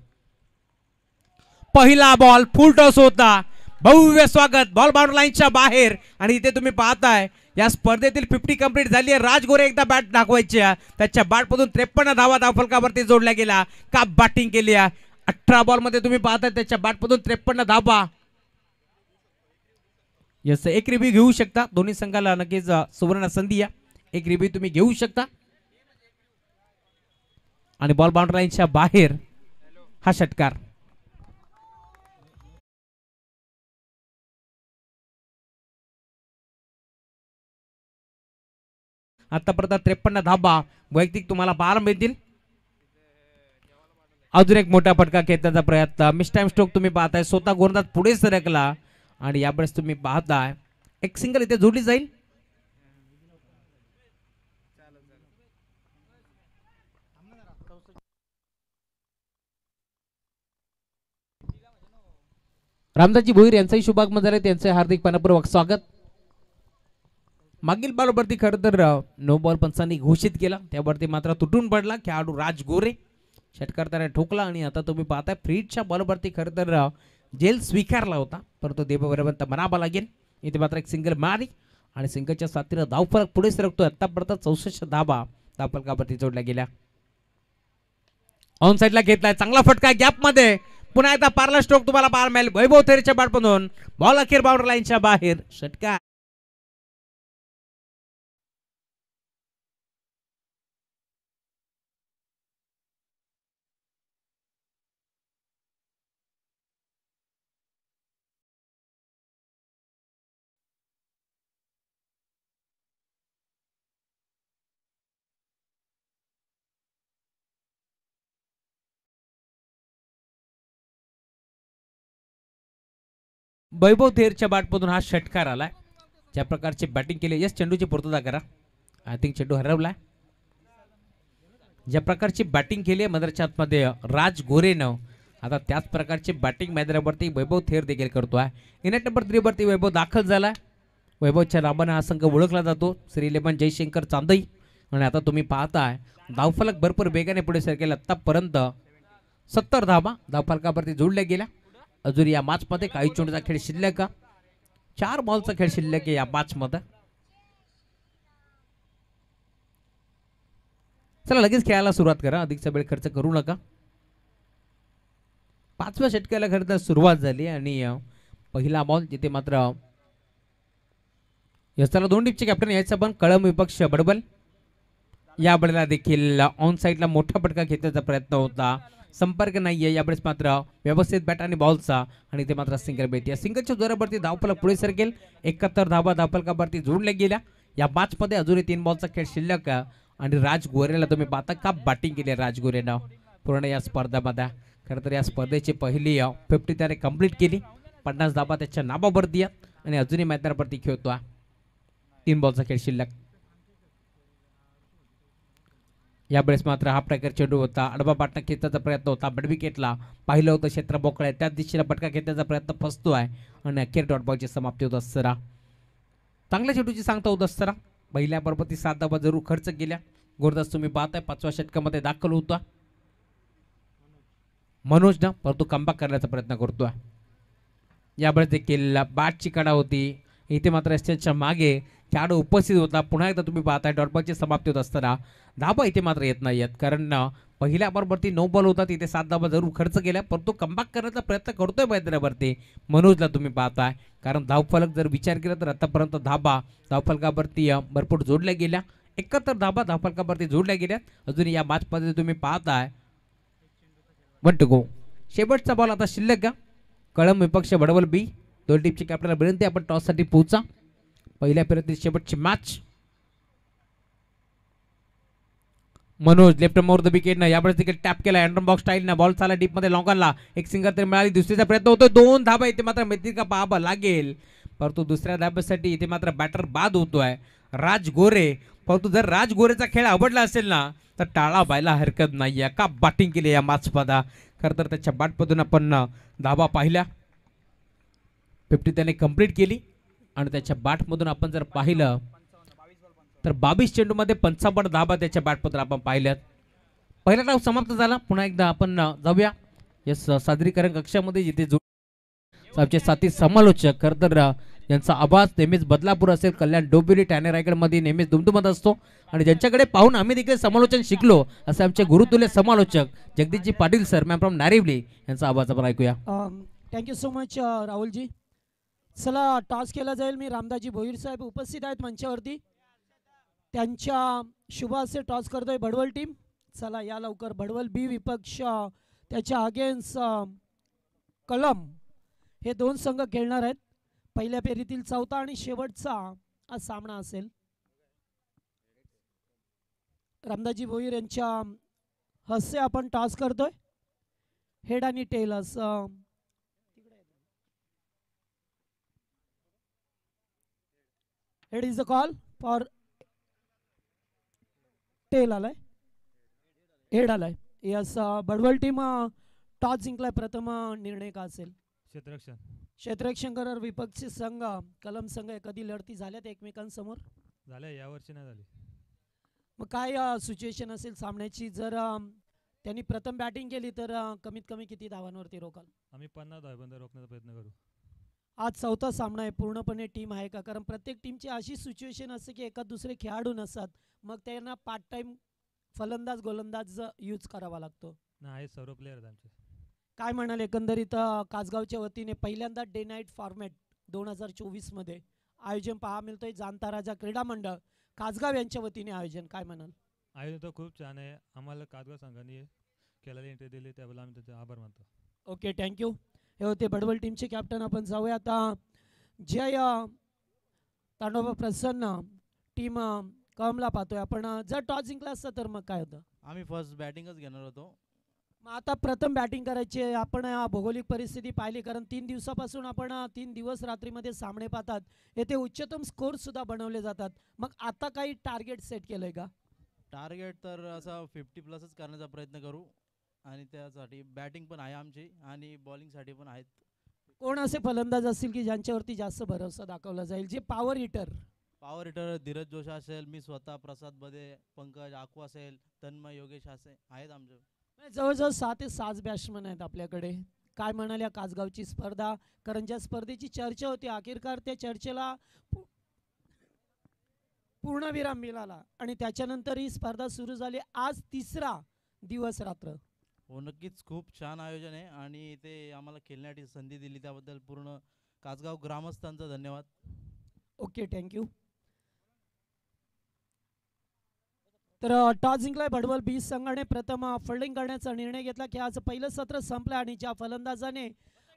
पहिला बॉल फुल टॉस होता. भव्य स्वागत. बॉल बाउंड्री लाईनच्या बाहेर आणि इथे तुम्ही पाहताय या स्पर्धेतील 50 कंप्लीट झाली आहे. राज गोरे एकदा बॅट दाखवायची. त्याच्या बॅटमधून 53 धावा धावफलकावरती जोडल्या गेल्या. का बॅटिंग केली आहे. 18 बॉल मध्ये तुम्ही पाहताय त्याच्या बॅटमधून 53 धावा. यस एक रिव्ह्यू घेऊ शकता. दोन्ही संघाला नक्कीच सुवर्ण संधी आहे. एक रिव्ह्यू तुम्ही घेऊ शकता. आणि बॉल बाउंड्री लाईनच्या बाहेर हा षटकार. आतापर्यंत 53 धावा वैयक्तिक तुम्हाला पाहायला मिळतील. अजून एक मोठा फटका खेळण्याचा प्रयत्न. मिस टाइम स्ट्रोक तुम्ही पाहताय. स्वतः गोलंदाज पुढे सरकला आणि यावेळेस तुम्ही पाहताय एक सिंगल इथे जोडली जाईल. रामदासजी भोईर यांचाही शुभागमन झाले, त्यांचे हार्दिक मनपूर्वक स्वागत. मागील बॉलवरती खरं तर नो बॉल पंचांनी घोषित केला, त्यावरती मात्र तुटून पडला खेळाडू राज गोरे. षटकार त्याने ठोकला आणि आता तुम्ही पाहताय फ्रीडच्या बॉलवरती खरं तर जेल स्वीकारला होता, परंतु देवबरोबर म्हणावा लागेल. इथे मात्र एक सिंगल मारी आणि सिंगलच्या साथीनं धावफलक पुढे सरकतोय. आतापर्यंत 64 धाबा धावफलकावरती जोडल्या गेल्या. ऑन साइडला घेतलाय, चांगला फटका गॅप मध्ये, पुन्हा एकदा पार्ला स्ट्रोक तुम्हाला पाहायला मिळेल. वैभव थेरेच्या बॅटमधून बॉल अखेर बाउंड्री लाईनच्या बाहेर. षटकार वैभव थेरच्या बॅटमधून हा षटकार आलाय. ज्या प्रकारची बॅटिंग केली, यस चेंडूची पूर्तता करा. आय थिंक चेंडू हरवलाय. ज्या प्रकारची बॅटिंग केली आहे मदरच्या आतमध्ये राज गोरेनं, आता त्याच प्रकारची बॅटिंग मैदानावरती वैभव थेर देखील करतोय. इनेट नंबर 3 वरती वैभव दाखल झालाय. वैभवच्या नावाने हा संघ ओळखला जातो, श्री 11 जयशंकर चांदई. आणि आता तुम्ही पाहताय धावफलक भरपूर वेगाने पुढे सरकेला. आतापर्यंत 70 धावा धावफलकावरती जोडल्या गेल्या. अजून या मॅच मध्ये काही चेंडूचा खेळ शिल्लक का, 4 बॉलचा खेळ शिल्लक आहे या मॅच मध्ये. चला लगेच खेळायला सुरुवात करा, अधिकचा वेळ खर्च करू नका. 5व्या षटकाला खरं तर सुरुवात झाली आणि पहिला बॉल जिथे मात्र यस्ताला 2 टीमचे कॅप्टन यायचं पण कळम विपक्ष बडबल. या बळीला देखील ऑन साइडला मोठा फटका घेण्याचा प्रयत्न होता, संपर्क नाहीये यावेळेस मात्र व्यवस्थित बॅट आणि बॉलचा, आणि ते मात्र सिंगल बेट. या सिंगलच्या जोरावरती धावफलक पुढे सरकेल. 71 धावा धावफलकावरती जोडल्या गेल्या. या मॅच मध्ये अजूनही 3 बॉलचा खेळ शिल्लक आणि राज गोरेला तुम्ही पाहता का बॅटिंग केली राज गोरेनं पूर्ण या स्पर्धेमध्ये. खरं तर या स्पर्धेची पहिली 50 त्याने कंप्लीट केली, 50 धावा त्याच्या नावावरती आणि अजूनही मैदानावरती खेळतोय. 3 बॉलचा खेळ शिल्लक. यावेळेस मात्र हा प्रकार चेंडू होता, आडवा पाटणा खेचण्याचा प्रयत्न होता, बडविकेटला पाहिलं होतं क्षेत्र मोकळं आहे, त्याच दिशेला फटका घेण्याचा प्रयत्न फसतोय आणि अखेर डॉट बॉलची समाप्ती होत असताना चांगल्या चेंडूची सांगता होत असताना पहिल्या बरोबर 7 धावा जरूर खर्च केल्या. गोरदास तुम्ही पाहताय 5व्या षटकामध्ये दाखल होता मनोज ना, परंतु कमबॅक करण्याचा प्रयत्न करतोय. यावेळेस देखील बॅटची कडा होती, इथे मात्र स्टेजच्या मागे खेळाडू उपस्थित होता. पुन्हा एकदा तुम्ही पाहताय डॉट बॉलची समाप्ती होत असताना धाबा इथे मात्र येत नाहीयेत, कारण पहिल्या बॉलवरती 9 बॉल होता, तिथे 7 धाबा जरूर खर्च केल्या, परंतु कमबॅक करण्याचा प्रयत्न करतोय मैदानावरती मनोजला तुम्ही पाहताय. कारण धावफलक जर विचार केला तर आतापर्यंत धाबा धावफलकावरती भरपूर जोडल्या गेल्या. 71 धाबा धावफलकावरती जोडल्या गेल्या. अजून या मॅच मध्ये तुम्ही पाहताय 1 टू गो. शेवटचा बॉल आता शिल्लक का, कळम विपक्ष बडवल बी. 2 टीमची कॅप्टनला विनंती आपण टॉस साठी पोहोचा. पहिल्या फेरीतील शेवटची match. Manoj left more the wicket ना, यावेळेस देखील टॅप केला अँडर बॉक्स स्टाईल ना, बॉल चाला डीप मध्ये लॉंगरला, एक सिंगल तरी मिळाली. दुसरीचा प्रयत्न होतो, 2 धाबा इथे मात्र मैत्री का पाहावा लागेल, परंतु दुसऱ्या धाब्यासाठी इथे मात्र बॅटर बाद होतोय राज गोरे. परंतु जर राज गोरेचा खेळ आवडला असेल ना तर टाळा व्हायला हरकत नाहीये. का बॅटिंग केली या मॅच मध्ये. खरं तर त्याच्या बॅटमधून आपण धाबा पाहिल्या, 50 त्याने कंप्लीट केली आणि त्याच्या बॅटमधून आपण जर पाहिलं तर 22 चेंडूमध्ये 55 धाबा त्याच्या बॅटमधून आपण पाहिल्यात. पहिला डाव समाप्त झाला. पुन्हा एकदा आपण जाऊया या सादरीकरण कक्षामध्ये, जिथे आमचे साथी समालोचक खरं तर यांचा आवाज नेहमीच बदलापूर असेल, कल्याण डोंबिवली ठाणे रायगडमध्ये नेहमीच दुमदुमत असतो आणि ज्यांच्याकडे पाहून आम्ही देखील समालोचन शिकलो असे आमचे गुरुतुल्य समालोचक Jagdishji Patil sir ma'am from नारिवली यांचा आवाज आपण ऐकूया. Thank you so much Rahulji. चला टॉस केला जाईल. मी रामदासजी भोईर साहेब उपस्थित आहेत मंचावरती, त्यांच्या शुभ हस्ते टॉस करतोय भडवल टीम. चला या लवकर. भडवल बी विपक्ष त्याच्या अगेन्स्ट कलम, हे 2 संघ खेळणार आहेत. पहिल्या फेरीतील 4था आणि शेवटचा हा सामना असेल. रामदासजी भोईर यांच्या हस्ते आपण टॉस करतोय. हेड आणि टेल असं. Head is the call for tail आलाय, हेड आलाय. यस, बडवल टीम टॉस जिंकलाय. प्रथम निर्णय का असेल? क्षेत्ररक्षण. क्षेत्ररक्षण विपक्षी संघ कलम संघ कधी लढती झाल्यात एकमेकांसमोर? झाल्या, यावर्षी नाही झाली. मग काय सिच्युएशन असेल सामन्याची? जर त्यांनी प्रथम बॅटिंग केली तर कमीत कमी किती धावांवरती रोकाल? आम्ही 50 धावांपर्यंत रोखण्याचा प्रयत्न करू. आज चौथा सामना आहे, पूर्णपणे टीम आहे का? कारण प्रत्येक टीमची अशी सिच्युएशन असते की एका दुसरे खेळाडू नसतात, मग त्यांना पार्ट टाइम फलंदाज गोलंदाज यूज करावा लागतो. नाही, आहेत सर्व प्लेयर आहेत आमचे. काय म्हणाल एकंदरीत कासगावच्या वतीने पहिल्यांदा डे नाईट फॉर्मॅट 2024 मध्ये आयोजन पहा मिळतोय, जाणता राजा क्रीडा मंडळ कासगाव यांच्या वतीने आयोजन, काय म्हणाल? आयोजन तर खूप छान आहे. आम्हाला कासगाव संघाने केलेली एंट्री दिली त्याबद्दल आम्ही त्याचे आभार मानतो. Okay, thank you. हे होते भडवल टीमचे कॅप्टन. आपण जाऊया आता जय तांडोबा प्रसन्न टीम कमला पाहतोय आपण. जर टॉस जिंकला असता तर मग काय होतं? आम्ही फर्स्ट बॅटिंगच घेणार होतो. मग आता प्रथम बॅटिंग करायची आहे. आपण भौगोलिक परिस्थिती पाहिली, कारण 3 दिवसापासून आपण 3 दिवस रात्रीमध्ये सामने पाहतात, येथे उच्चतम स्कोर सुद्धा बनवले जातात. मग आता काही टार्गेट सेट केलंय का? टार्गेट तर असं 50+ करण्याचा प्रयत्न करू आणि त्यासाठी बॅटिंग पण आहे आमची आणि बॉलिंगसाठी पण आहेत. कोण असे फलंदाज असतील की ज्यांच्यावरती जास्त भरोसा दाखवला जाईल, जे power hitter? Power hitter Dhiraj Joshi असेल, मी स्वतः प्रसाद बदे, पंकज आकू असेल, तन्मय योगेश असे आहेत आमचे. जवळजवळ 6 ते 7 बॅट्समन आहेत आपल्याकडे. काय म्हणाल्या कासगावची स्पर्धा? कारण ज्या स्पर्धेची चर्चा होती, अखेरकार त्या चर्चेला पूर्णविराम मिळाला आणि त्याच्यानंतर ही स्पर्धा सुरू झाली. आज तिसरा दिवस रात्र. हो, नक्कीच खूप छान आयोजन आहे आणि ते आम्हाला खेळण्यासाठी संधी दिली त्याबद्दल पूर्ण कासगाव ग्रामस्थांचा धन्यवाद. Okay, thank you. तर टॉस जिंकलाय भडवल बी संघाने. प्रथम फिल्डिंग करण्याचा निर्णय घेतला की आज पहिलं सत्र संपलं आणि ज्या फलंदाजाने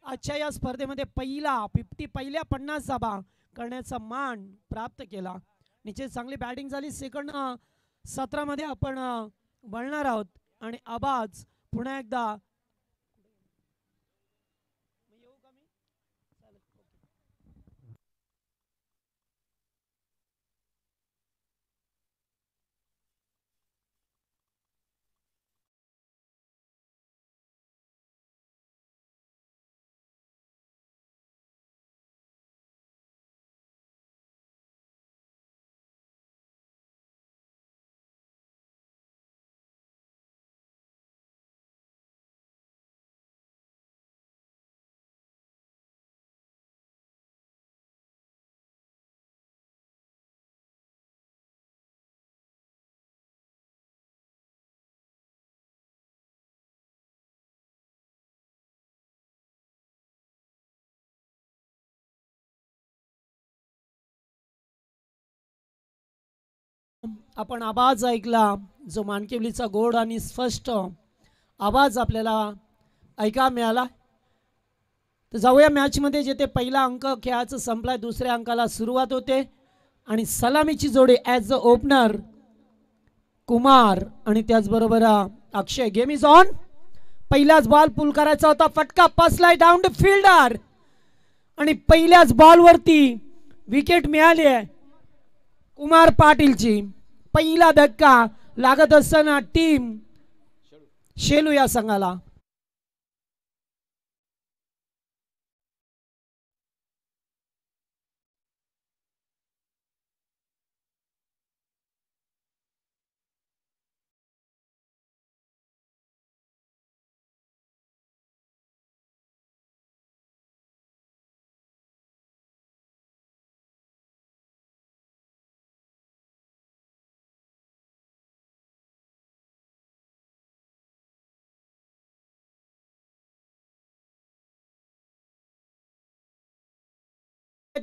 आजच्या या स्पर्धेमध्ये पहिल्या 50 धावा करण्याचा मान प्राप्त केला. निश्चित चांगली बॅटिंग झाली. सेकंड सत्रामध्ये आपण वळणार आहोत आणि आवाज पुन्हा एकदा आपण आवाज ऐकला, जो मानकेवलीचा गोड आणि स्पष्ट आवाज आपल्याला ऐका मिळाला. तर जाऊया मॅचमध्ये. जेथे पहिला अंक खेळाचं संपलाय, दुसऱ्या अंकाला सुरुवात होते आणि सलामीची जोडी ॲज अ ओपनर कुमार आणि त्याचबरोबर अक्षय. Game is on. पहिलाच बॉल पुल करायचा होता, फटका पसलाय डाऊन द फिल्डर आणि पहिल्याच बॉलवरती विकेट मिळाली आहे कुमार पाटीलची. पहिला धक्का लागत असताना टीम शेलू या संघाला.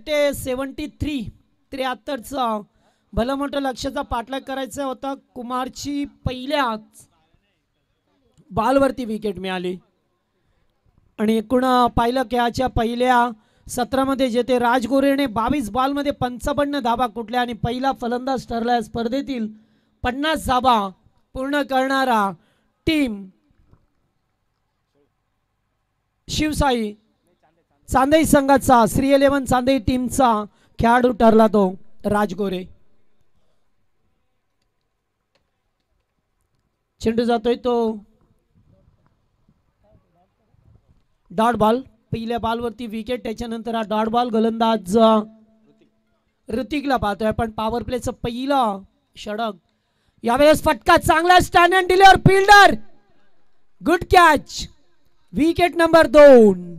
ते 73चा भलं मोठं लक्षाचा पाठलाग करायचा होता. कुमारची पहिल्याच बॉलवरती विकेट मिळाली आणि एकूण पाहिलं खेळाच्या पहिल्या सत्रामध्ये जेथे राजगोरेने 22 बॉलमध्ये 55 धावा कुठल्या आणि पहिला फलंदाज ठरला स्पर्धेतील 50 धावा पूर्ण करणारा टीम शिवसाई चांदई संघाचा, श्री 11 चांदई टीमचा खेळाडू ठरला तो राजगोरे. चेंडू जातोय तो डॉट बॉल. पहिल्या बॉलवरती विकेट, त्याच्यानंतर हा डॉट बॉल. गोलंदाज ऋतिकला पाहतोय आपण. पॉवर प्लेचं पहिलं षटक. यावेळेस फटका चांगला stand and deliver. Fielder good catch. Wicket number 2.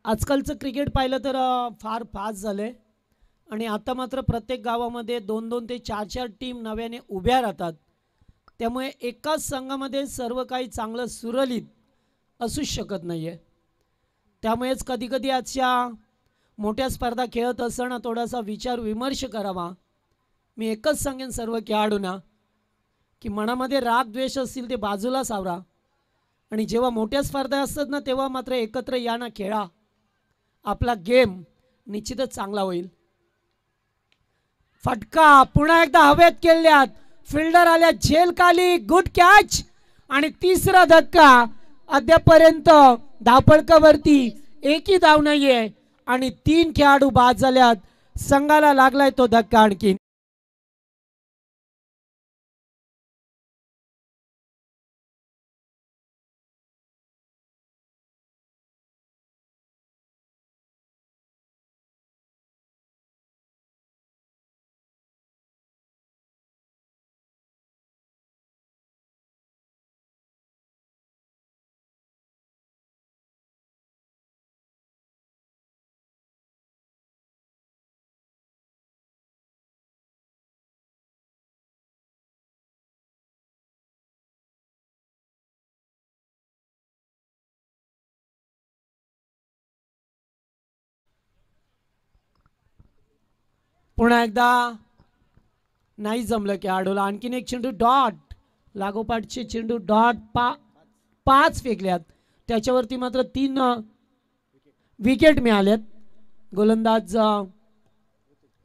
आजकालचं क्रिकेट पाहिलं तर फार फास्ट झालंय आणि आता मात्र प्रत्येक गावामध्ये 2-2 ते 4-4 टीम नव्याने उभ्या राहतात. त्यामुळे एकाच संघामध्ये सर्व काही चांगलं सुरळीत असूच शकत नाहीये. त्यामुळेच कधीकधी आजच्या मोठ्या स्पर्धा खेळत असताना थोडासा विचार विमर्श करावा. मी एकच सांगेन सर्व खेळाडूंना की मनामध्ये राग द्वेष असतील ते बाजूला सावरा आणि जेव्हा मोठ्या स्पर्धा असतात ना तेव्हा मात्र एकत्र या ना, खेळा. आपला गेम निश्चितच चांगला होईल. फटका पुन्हा एकदा हवेत केल्यात. फिल्डर आल्या झेल खाली. Good catch. आणि तिसरा धक्का. अद्यापर्यंत धावफलकावरती एकही धाव नाहीये आणि 3 खेळाडू बाद झाल्यात. संघाला लागलाय तो धक्का आणखी. पुन्हा एकदा नाही जमलं खेळाडूला. आणखीन एक चेंडू डॉट. लागोपाठचे चेंडू डॉट 5 फेकल्यात. त्याच्यावरती मात्र 3 विकेट मिळाल्यात. गोलंदाज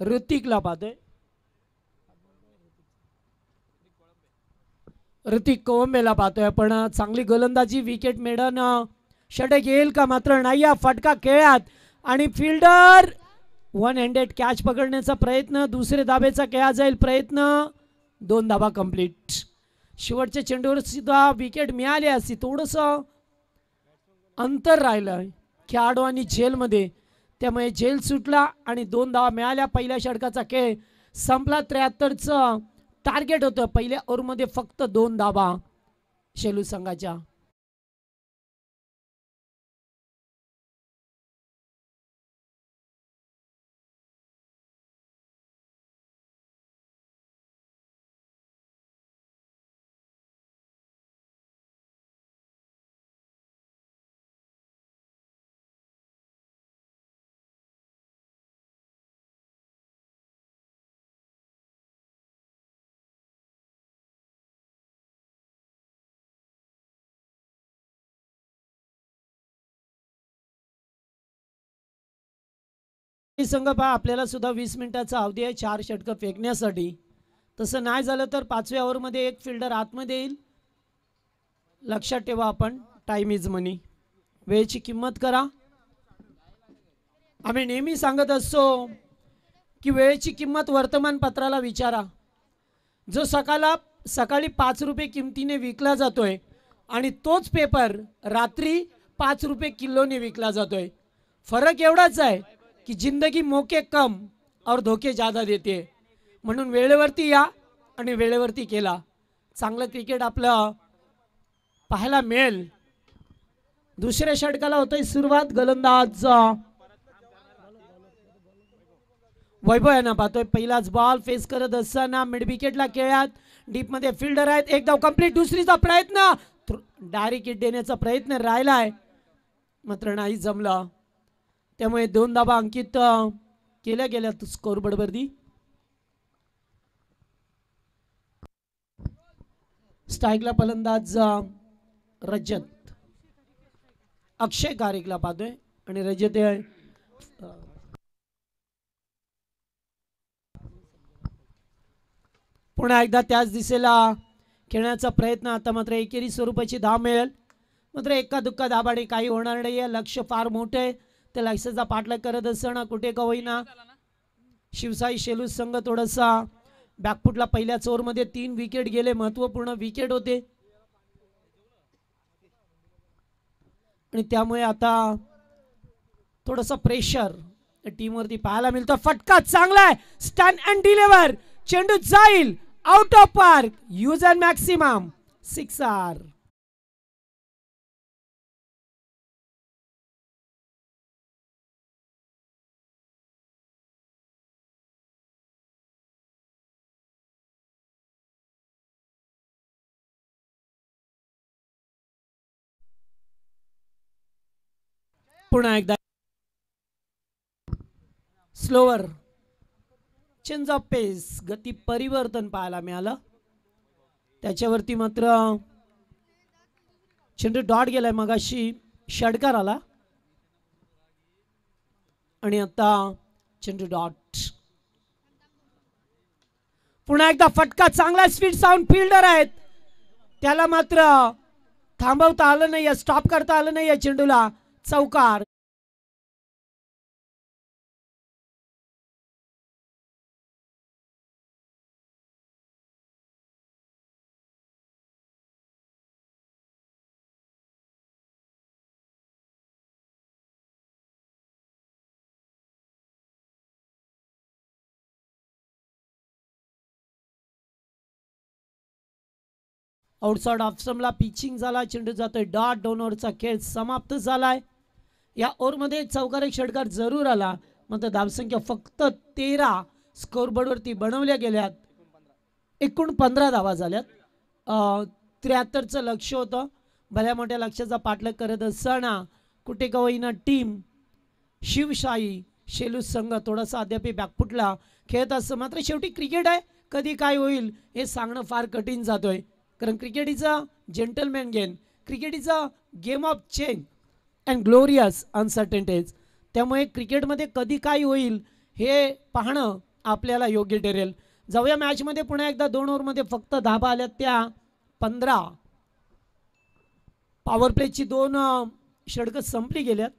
ऋतिकला पाहतोय. ऋतिक कोळंबेला पाहतोय आपण. चांगली गोलंदाजी. विकेट मिळण षटक येईल का? मात्र नाही. या फटका खेळात आणि फिल्डर 1 हँडेड कॅच पकडण्याचा प्रयत्न. दुसरे धाबेचा खेळा जाईल प्रयत्न. 2 धाबा कंप्लीट. शेवटच्या चेंडूवर सुद्धा विकेट मिळाली असती. थोडंसं अंतर राहिलं खेळाडू आणि झेलमध्ये, त्यामुळे झेल सुटला आणि 2 धावा मिळाल्या. पहिल्या षटकाचा खेळ संपला. 73चं टार्गेट होतं. पहिल्या ओव्हरमध्ये फक्त 2 धावा शेलू संघाच्या. संघ पहा आपल्याला सुद्धा 20 मिनिटाचा अवधी आहे 4 षटकं फेकण्यासाठी. तसं नाही झालं तर 5व्या ओव्हरमध्ये एक फिल्डर आतमध्ये येईल. लक्षात ठेवा आपण. टाइम इज मनी. वेळेची किंमत करा. आम्ही नेहमी सांगत असतो की वेळेची किंमत वर्तमानपत्राला विचारा. जो सकाळी 5 रुपये किमतीने विकला जातोय आणि तोच पेपर रात्री 5 रुपये किलोने विकला जातोय. फरक एवढाच आहे की जिंदगी मौके कम और धोके ज़्यादा देते. म्हणून वेळेवरती या आणि वेळेवरती केला. चांगलं क्रिकेट आपलं पाहायला मिळेल. दुसऱ्या षटकाला होतोय सुरुवात. गोलंदाज वैभव यांना पाहतोय. पहिलाच बॉल फेस करत असताना मिड विकेटला खेळात. डीप मध्ये फिल्डर आहेत. एक धाव कंप्लीट. दुसरीचा प्रयत्न. डायरेक्ट हिट देण्याचा प्रयत्न राहिलाय मात्र नाही जमला. त्यामुळे 2 धावा अंकित केल्या गेल्या स्कोर बोर्डवरती. स्ट्राईकला फलंदाज रजत, अक्षय कारिकला पाहतोय आणि रजत आहे पुन्हा एकदा त्याच दिशेला खेळण्याचा प्रयत्न. आता मात्र एकेरी स्वरूपाची धाव मिळेल, मात्र एका दुक्का धाबाने काही होणार नाहीये. लक्ष फार मोठे आहे, त्या लक्ष्याचा पाठलाग करत असताना कुठे का होईना शिवसाई शेलू संघ थोडासा बॅकफुटला. पहिल्याच ओव्हरमध्ये 3 विकेट गेले, महत्वपूर्ण विकेट होते आणि त्यामुळे आता थोडंसं प्रेशर टीमवरती पाहायला मिळतं. फटका चांगला आहे, स्टन अँड डिलिव्हर, चेंडू जाईल out of park, use and maximum, sixer. पुन्हा एकदा स्लोवर चेंज ऑफ पेस, गती परिवर्तन पाहायला मिळालं. त्याच्यावरती मात्र चेंडू डॉट गेलाय, मगाशी षटकार आला आणि आता चेंडू डॉट. पुन्हा एकदा फटका चांगला, स्पीड साऊंड फिल्डर आहेत, त्याला मात्र थांबवता आलं नाही, स्टॉप करता आलं नाही या चेंडूला. चौकार. आउटसाइड ऑफ स्टंपला पिचिंग झाला, चेंडू जातोय डॉट. 2 ओव्हरचा खेळ समाप्त झालाय. या ओव्हरमध्ये चौकार एक षटकार जरूर आला, मात्र धावसंख्या फक्त 13 स्कोरबोर्डवरती बनवल्या गेल्यात. एकूण 15 धावा झाल्यात. 73चं लक्ष होतं. भल्या मोठ्या लक्ष्याचा पाठलाग करत असताना कुठे का होईना टीम शिवशाही शेलू संघ थोडासा अद्याप बॅकफुटला खेळत असतं. मात्र शेवटी क्रिकेट आहे, कधी काय होईल हे सांगणं फार कठीण जातोय, कारण cricket is a gentleman game, cricket is a game of change and glorious uncertainties. त्यामुळे क्रिकेटमध्ये कधी काय होईल हे पाहणं आपल्याला योग्य ठरेल. जाऊया मॅचमध्ये. पुन्हा एकदा 2 ओव्हरमध्ये फक्त धाबा आल्या त्या 15. पॉवर प्लेची 2 षटकं संपली गेल्यात.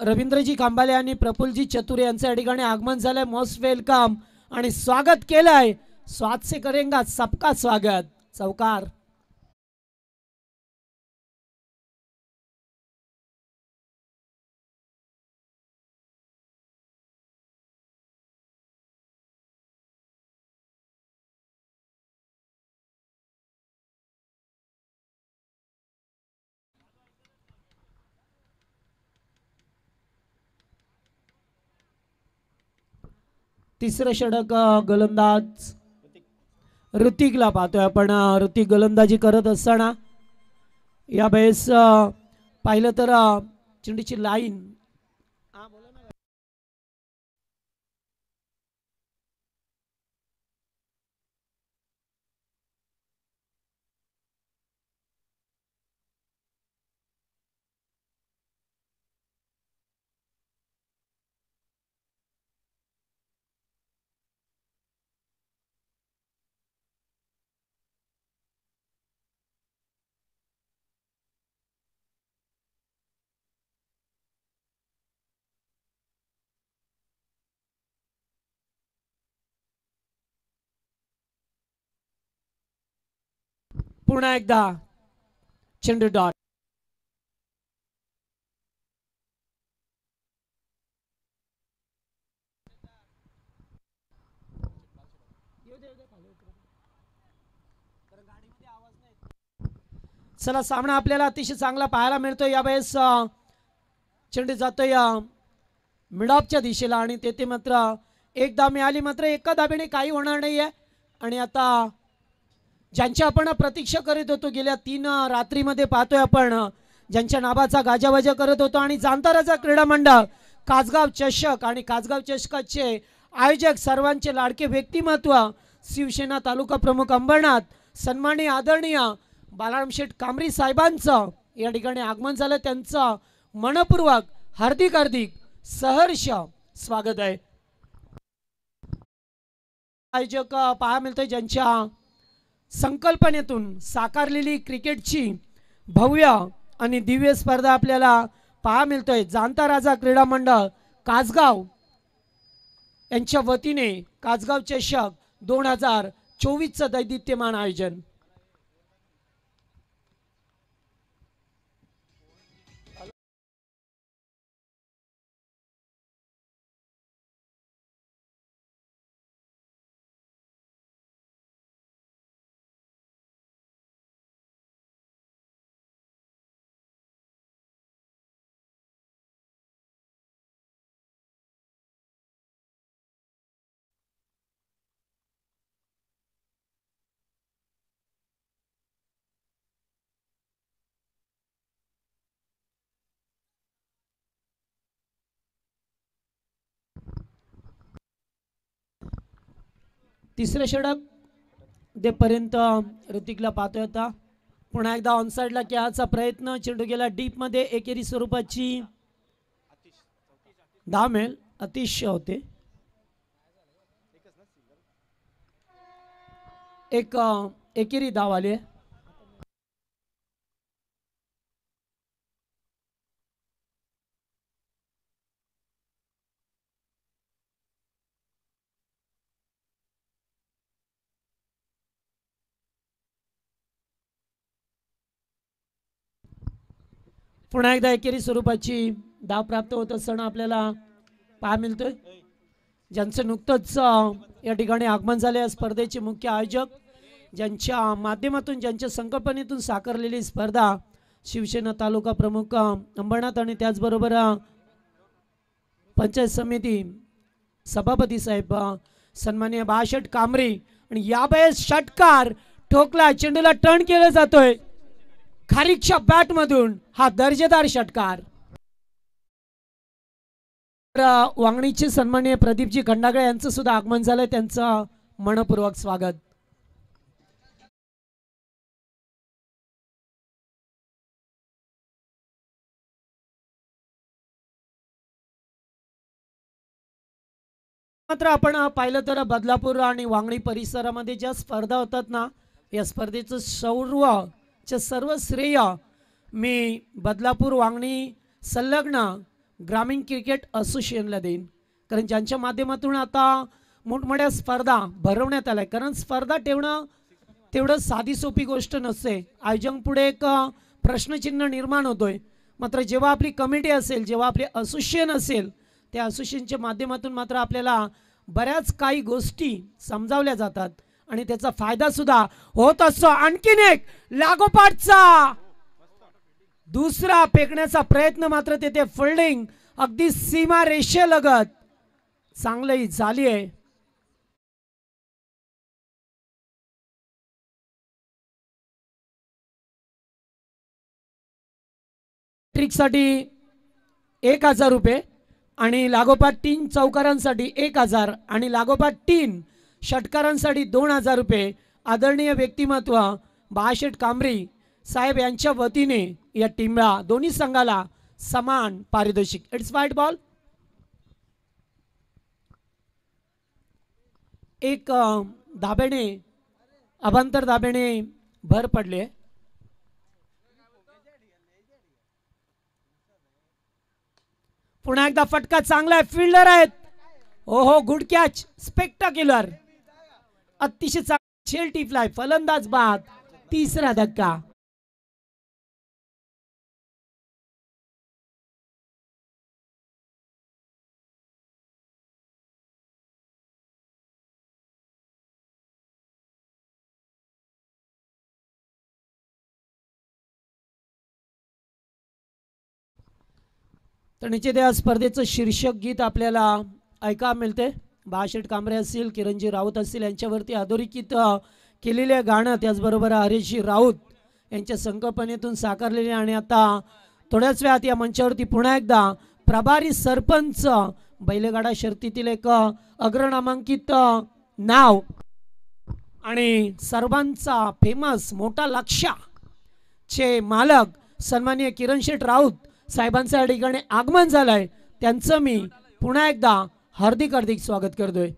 रवींद्रजी कांबाले आणि प्रफुल्लजी चतुरे यांचं या ठिकाणी आगमन झालंय. मोस्ट वेलकम आणि स्वागत केलंय. स्वाद से करेंगा सबका स्वागत. चौकार. तिसरं षटक गोलंदाज ऋतिकला पाहतोय आपण. ऋतिक गोलंदाजी करत असताना यावेळेस पाहिलं तर चेंडूची लाईन पुन्हा एकदा चेंडू डॉट. चला, सामना आपल्याला अतिशय चांगला पाहायला मिळतो. यावेळेस चेंडू जातोय मिडऑफच्या दिशेला आणि तेथे मात्र एक धाव मिळाली, मात्र एका धावेने काही होणार नाहीये. आणि आता ज्यांची आपण प्रतीक्षा करीत होतो गेल्या 3 रात्रीमध्ये पाहतोय आपण, ज्यांच्या नावाचा गाजावाजा करत होतो आणि जाणताराचा क्रीडा मंडळ कासगाव चषक आणि कासगाव चषकाचे आयोजक सर्वांचे लाडके व्यक्तिमत्व शिवसेना तालुका प्रमुख अंबरनाथ सन्माननीय आदरणीय बालाराम शेठ कांबरी साहेबांचं या ठिकाणी आगमन झालं। त्यांचं मनपूर्वक हार्दिक हार्दिक सहर्ष स्वागत आहे। आयोजक पाहा मिळतोय ज्यांच्या संकल्पनेतून साकारलेली क्रिकेटची भव्य आणि दिव्य स्पर्धा आपल्याला पाहा मिळतोय। जाणता राजा क्रीडा मंडळ कासगाव यांच्या वतीने कासगाव चषक 2024चं दैदिप्यमान आयोजन। तिसरे षटक देपर्यंत ऋतिकला पाहतोय आता पुन्हा एकदा ऑनसाइडला खेळाचा प्रयत्न चेंडू गेला डीप मध्ये एकेरी स्वरूपाची धाव मिळेल अतिशय होते एक एकेरी धाव आली आहे। पुन्हा एकदा एकेरी स्वरूपाची धाव प्राप्त होत असताना आपल्याला पाहा मिळतोय ज्यांचं नुकतंच या ठिकाणी आगमन झाले या स्पर्धेचे मुख्य आयोजक ज्यांच्या माध्यमातून ज्यांच्या संकल्पनेतून साकारलेली स्पर्धा शिवसेना तालुका प्रमुख अंबरनाथ आणि त्याचबरोबर पंचायत समिती सभापती साहेब सन्माननीय बाळाशेठ कांबरी आणि यावेळेस षटकार ठोकला चेंडूला टर्न केला जातोय खारीकच्या बॅट मधून हा दर्जेदार षटकार। वांगणीचे सन्माननीय प्रदीपजी खंडागळे यांचं सुद्धा आगमन झालंय त्यांचं मनपूर्वक स्वागत। मात्र आपण पाहिलं तर बदलापूर आणि वांगणी परिसरामध्ये ज्या स्पर्धा होतात ना या स्पर्धेचं सर्व श्रेय मी बदलापूर वांगणी संलग्न ग्रामीण क्रिकेट असोसिएशनला देईन कारण ज्यांच्या माध्यमातून आता मोठमोठ्या स्पर्धा भरवण्यात आल्या कारण स्पर्धा ठेवणं तेवढं साधी सोपी गोष्ट नसते। आयोजक पुढे एक प्रश्नचिन्ह निर्माण होतोय मात्र जेव्हा आपली कमिटी असेल जेव्हा आपले असोसिएशन असेल त्या असोसिएशनच्या माध्यमातून मात्र आपल्याला बऱ्याच काही गोष्टी समजावल्या जातात आणि त्याचा फायदा सुद्धा होत असतो। आणखीन एक लागोपाठचा दुसरा फेकण्याचा प्रयत्न मात्र तेथे फिल्डिंग अगदी सीमा रेषेलगत चांगली झाली आहे। ट्रिकसाठी 1000 रुपये आणि लागोपाठ 3 चौकारांसाठी 1000 आणि लागोपाठ 3 षटकारांसाठी 2000 रुपये आदरणीय व्यक्तिमत्व बाळाशेठ कांबरी साहेब यांच्या वतीने या टीमला दोन्ही संघाला समान पारितोषिक। इट्स व्हाईट बॉल एक धाब्याने अभांतर धाब्याने भर पडले। पुन्हा एकदा फटका चांगला आहे फिल्डर आहेत ओहो गुड कॅच स्पेक्टाक्युलर अतिशय छेल टिपलाय फलंदाज बाद तिसरा धक्का। तर निश्चित या स्पर्धेचं शीर्षक गीत आपल्याला ऐका मिळते बाळाशेठ कांबरे असतील किरणजी राऊत असतील यांच्यावरती अधोरेखित केलेले गाणं त्याचबरोबर हरीशजी राऊत यांच्या संकल्पनेतून साकारलेली आणि आता थोड्याच वेळात या मंचावरती पुन्हा एकदा प्रभारी सरपंच बैलगाडा शर्यतीतील एक अग्रनामांकित नाव आणि सर्वांचा फेमस मोठा लक्ष्य चे मालक सन्माननीय किरण शेठ राऊत साहेबांचं या ठिकाणी आगमन झालंय. त्यांचं मी पुन्हा एकदा हार्दिक हार्दिक स्वागत करतोय.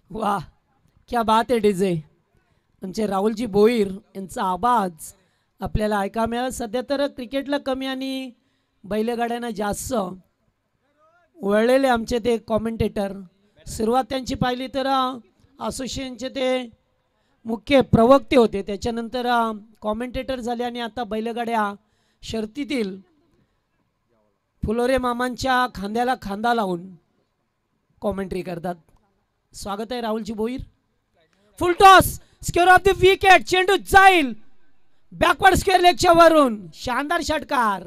वाह, क्या बात आहे डीजे. आमचे राहुलजी भोईर यांचा आवाज आपल्याला ऐकायला मिळाला. सध्या तर क्रिकेटला कमी आणि बैलगाड्यांना जास्त वळलेले आमचे ते कॉमेंटेटर. सुरुवात त्यांची पाहिली तर असोसिएशनचे ते मुख्य प्रवक्ते होते, त्याच्यानंतर कॉमेंटेटर झाले आणि आता बैलगाड्या शर्यतीतील फुलोरे मामांच्या खांद्याला खांदा लावून कॉमेंट्री करतात. स्वागत आहे राहुलजी Bhoir. Full toss, square of the wicket, चेंडू जाईल बॅकवर्ड स्क्वेअर लेगच्या वरून. शानदार षटकार.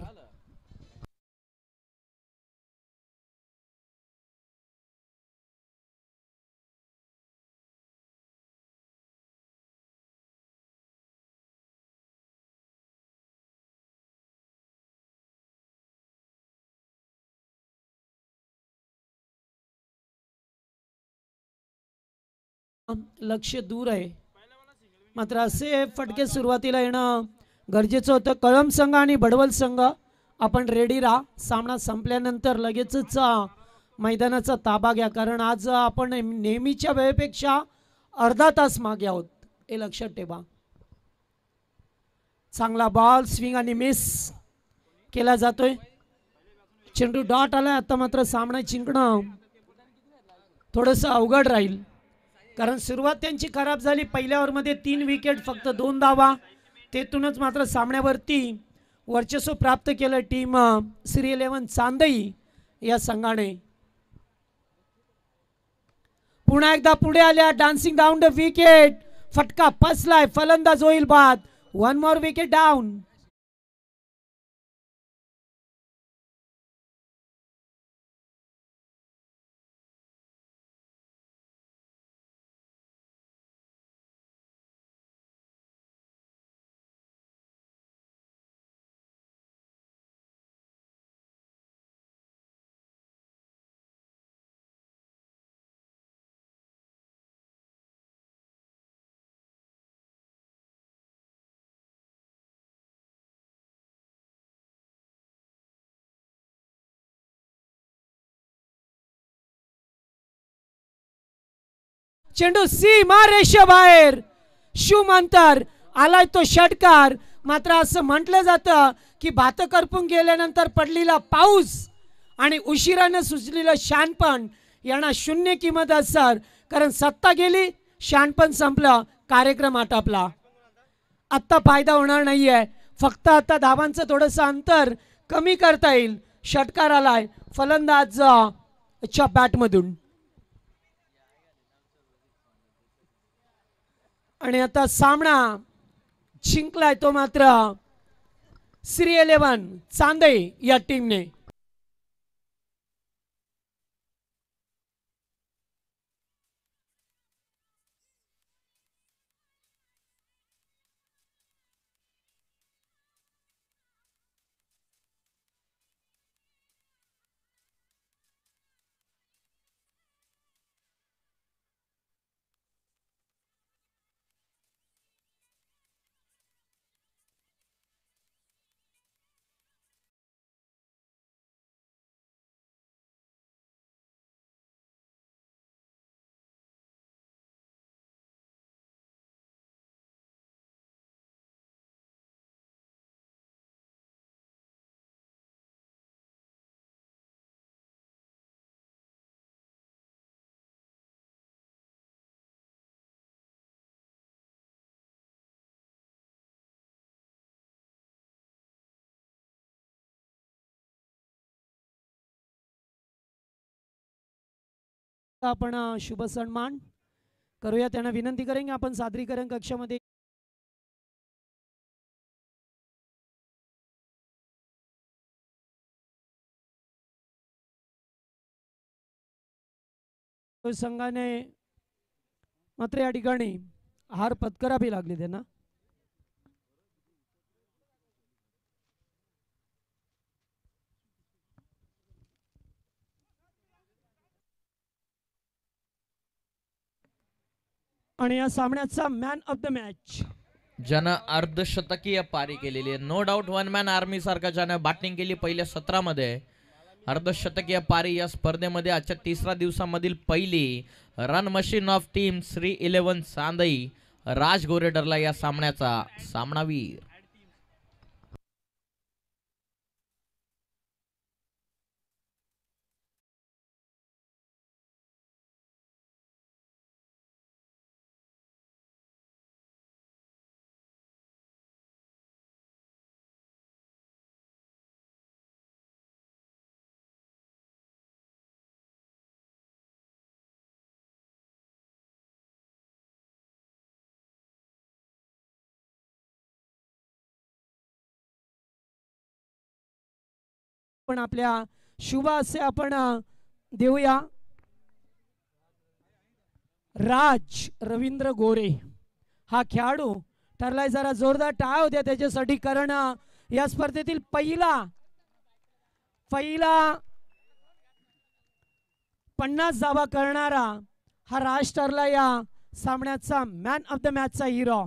लक्ष दूर आहे, मात्र असे फटके सुरुवातीला येणं गरजेचं होतं. कळंब संघ आणि बडवल संघ आपण रेडी राहा. सामना संपल्यानंतर लगेचच मैदानाचा ताबा घ्या, कारण आज आपण नेहमीच्या वेळेपेक्षा अर्धा तास मागे आहोत, हे लक्षात ठेवा. चांगला बॉल स्विंग आणि मिस केला जातोय. चेंडू डॉट आलाय. आता मात्र सामना जिंकणं थोडंसं अवघड राहील, कारण सुरुवात त्यांची खराब झाली. पहिल्या ओव्हरमध्ये 3 विकेट, फक्त 2 धावा. तेथूनच मात्र सामन्यावरती वर्चस्व प्राप्त केलं टीम श्री 11 चांदई या संघाने. पुन्हा एकदा पुढे आल्या, डान्सिंग डाऊन द विकेट. फटका फसलाय, फलंदाज होईल बाद. 1 मोर विकेट डाऊन. चेंडू सीमा रेषे बाहेर. शुम अंतर आलाय तो षटकार. मात्र असं म्हटलं जातं की भात करपून गेल्यानंतर पडलेला पाऊस आणि उशिराने सुचलेलं शहाणपण यांना शून्य किंमत असणार, कारण सत्ता गेली, शहाणपण संपलं, कार्यक्रम आटोपला. आत्ता फायदा होणार नाहीये, फक्त आता धावांचं थोडंसं अंतर कमी करता येईल. षटकार आलाय फलंदाज च्या बॅटमधून. आणि आता सामना जिंकलाय तो मात्र श्री 11 चांदई या टीमने. आपण शुभ सन्मान करूया. त्यांना विनंती करेंगे आपण सादरीकरण कक्षामध्ये संघाने मात्र या ठिकाणी हार पत्करावी लागली त्यांना. आणि या सामन्याचा मॅन ऑफ द मॅच ज्यानं अर्धशतकीय पारी केलेली आहे. No doubt one man army सारखा ज्यानं बॅटिंग केली पहिल्या सत्रामध्ये. अर्धशतकीय पारी या स्पर्धेमध्ये आजच्या तिसऱ्या दिवसामधील पहिली run machine of team Shri 11 Chandai राज गोरे ठरला या सामन्याचा सामनावीर. पण आपल्या शुभ असे आपण देऊया राज रवींद्र गोरे हा खेळाडू ठरलाय. जरा जोरदार टाळ होत्या त्याच्यासाठी, कारण या स्पर्धेतील पहिला 50 धावा करणारा हा राज ठरला या सामन्याचा मॅन ऑफ द मॅचचा हिरो.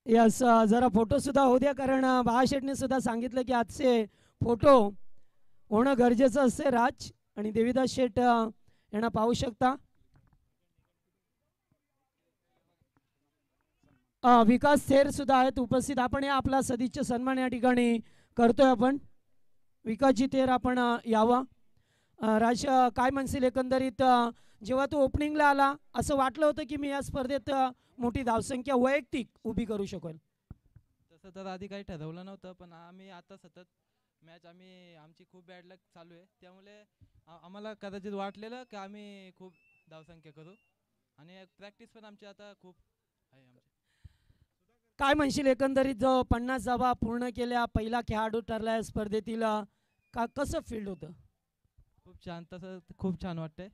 यस, जरा फोटो सुद्धा होऊ द्या, कारण बाळाशेठने सुद्धा सांगितलं की आजचे फोटो होणं गरजेचं असते. राज आणि देवीदास शेठ यांना पाहू शकता. विकास थेर सुद्धा आहेत उपस्थित. आपण या आपला सदिच्छा सन्मान या ठिकाणी करतोय आपण. विकासजी थेर आपण यावा. राज, काय म्हणशील एकंदरीत जेव्हा तू ओपनिंगला आला असं वाटलं होतं की मी या स्पर्धेत मोठी धावसंख्या वैयक्तिक उभी करू शकेल? तसं तर आधी काही ठरवलं नव्हतं, पण आम्ही आता सतत मॅच आमची खूप बॅड लक चालू आहे, त्यामुळे आम्हाला कदाचित वाटलेलं की आम्ही खूप धावसंख्या करू आणि प्रॅक्टिस पण आमची आता खूप आहे आमची. काय म्हणशील एकंदरीत जो 50 धावा पूर्ण केल्या, पहिला खेळाडू ठरला या स्पर्धेतील, कसं फील्ड होतं? खूप छान, तसं खूप छान वाटतंय.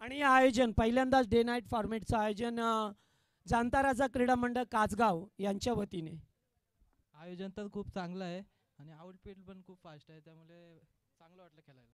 आणि हे आयोजन पहिल्यांदाच डे नाईट फॉर्मॅटचं आयोजन जाणता राजा क्रीडा मंडळ काचगाव यांच्या वतीने. आयोजन तर खूप चांगलं आहे आणि आउटफिट पण खूप फास्ट आहे, त्यामुळे चांगलं वाटलं खेळायला.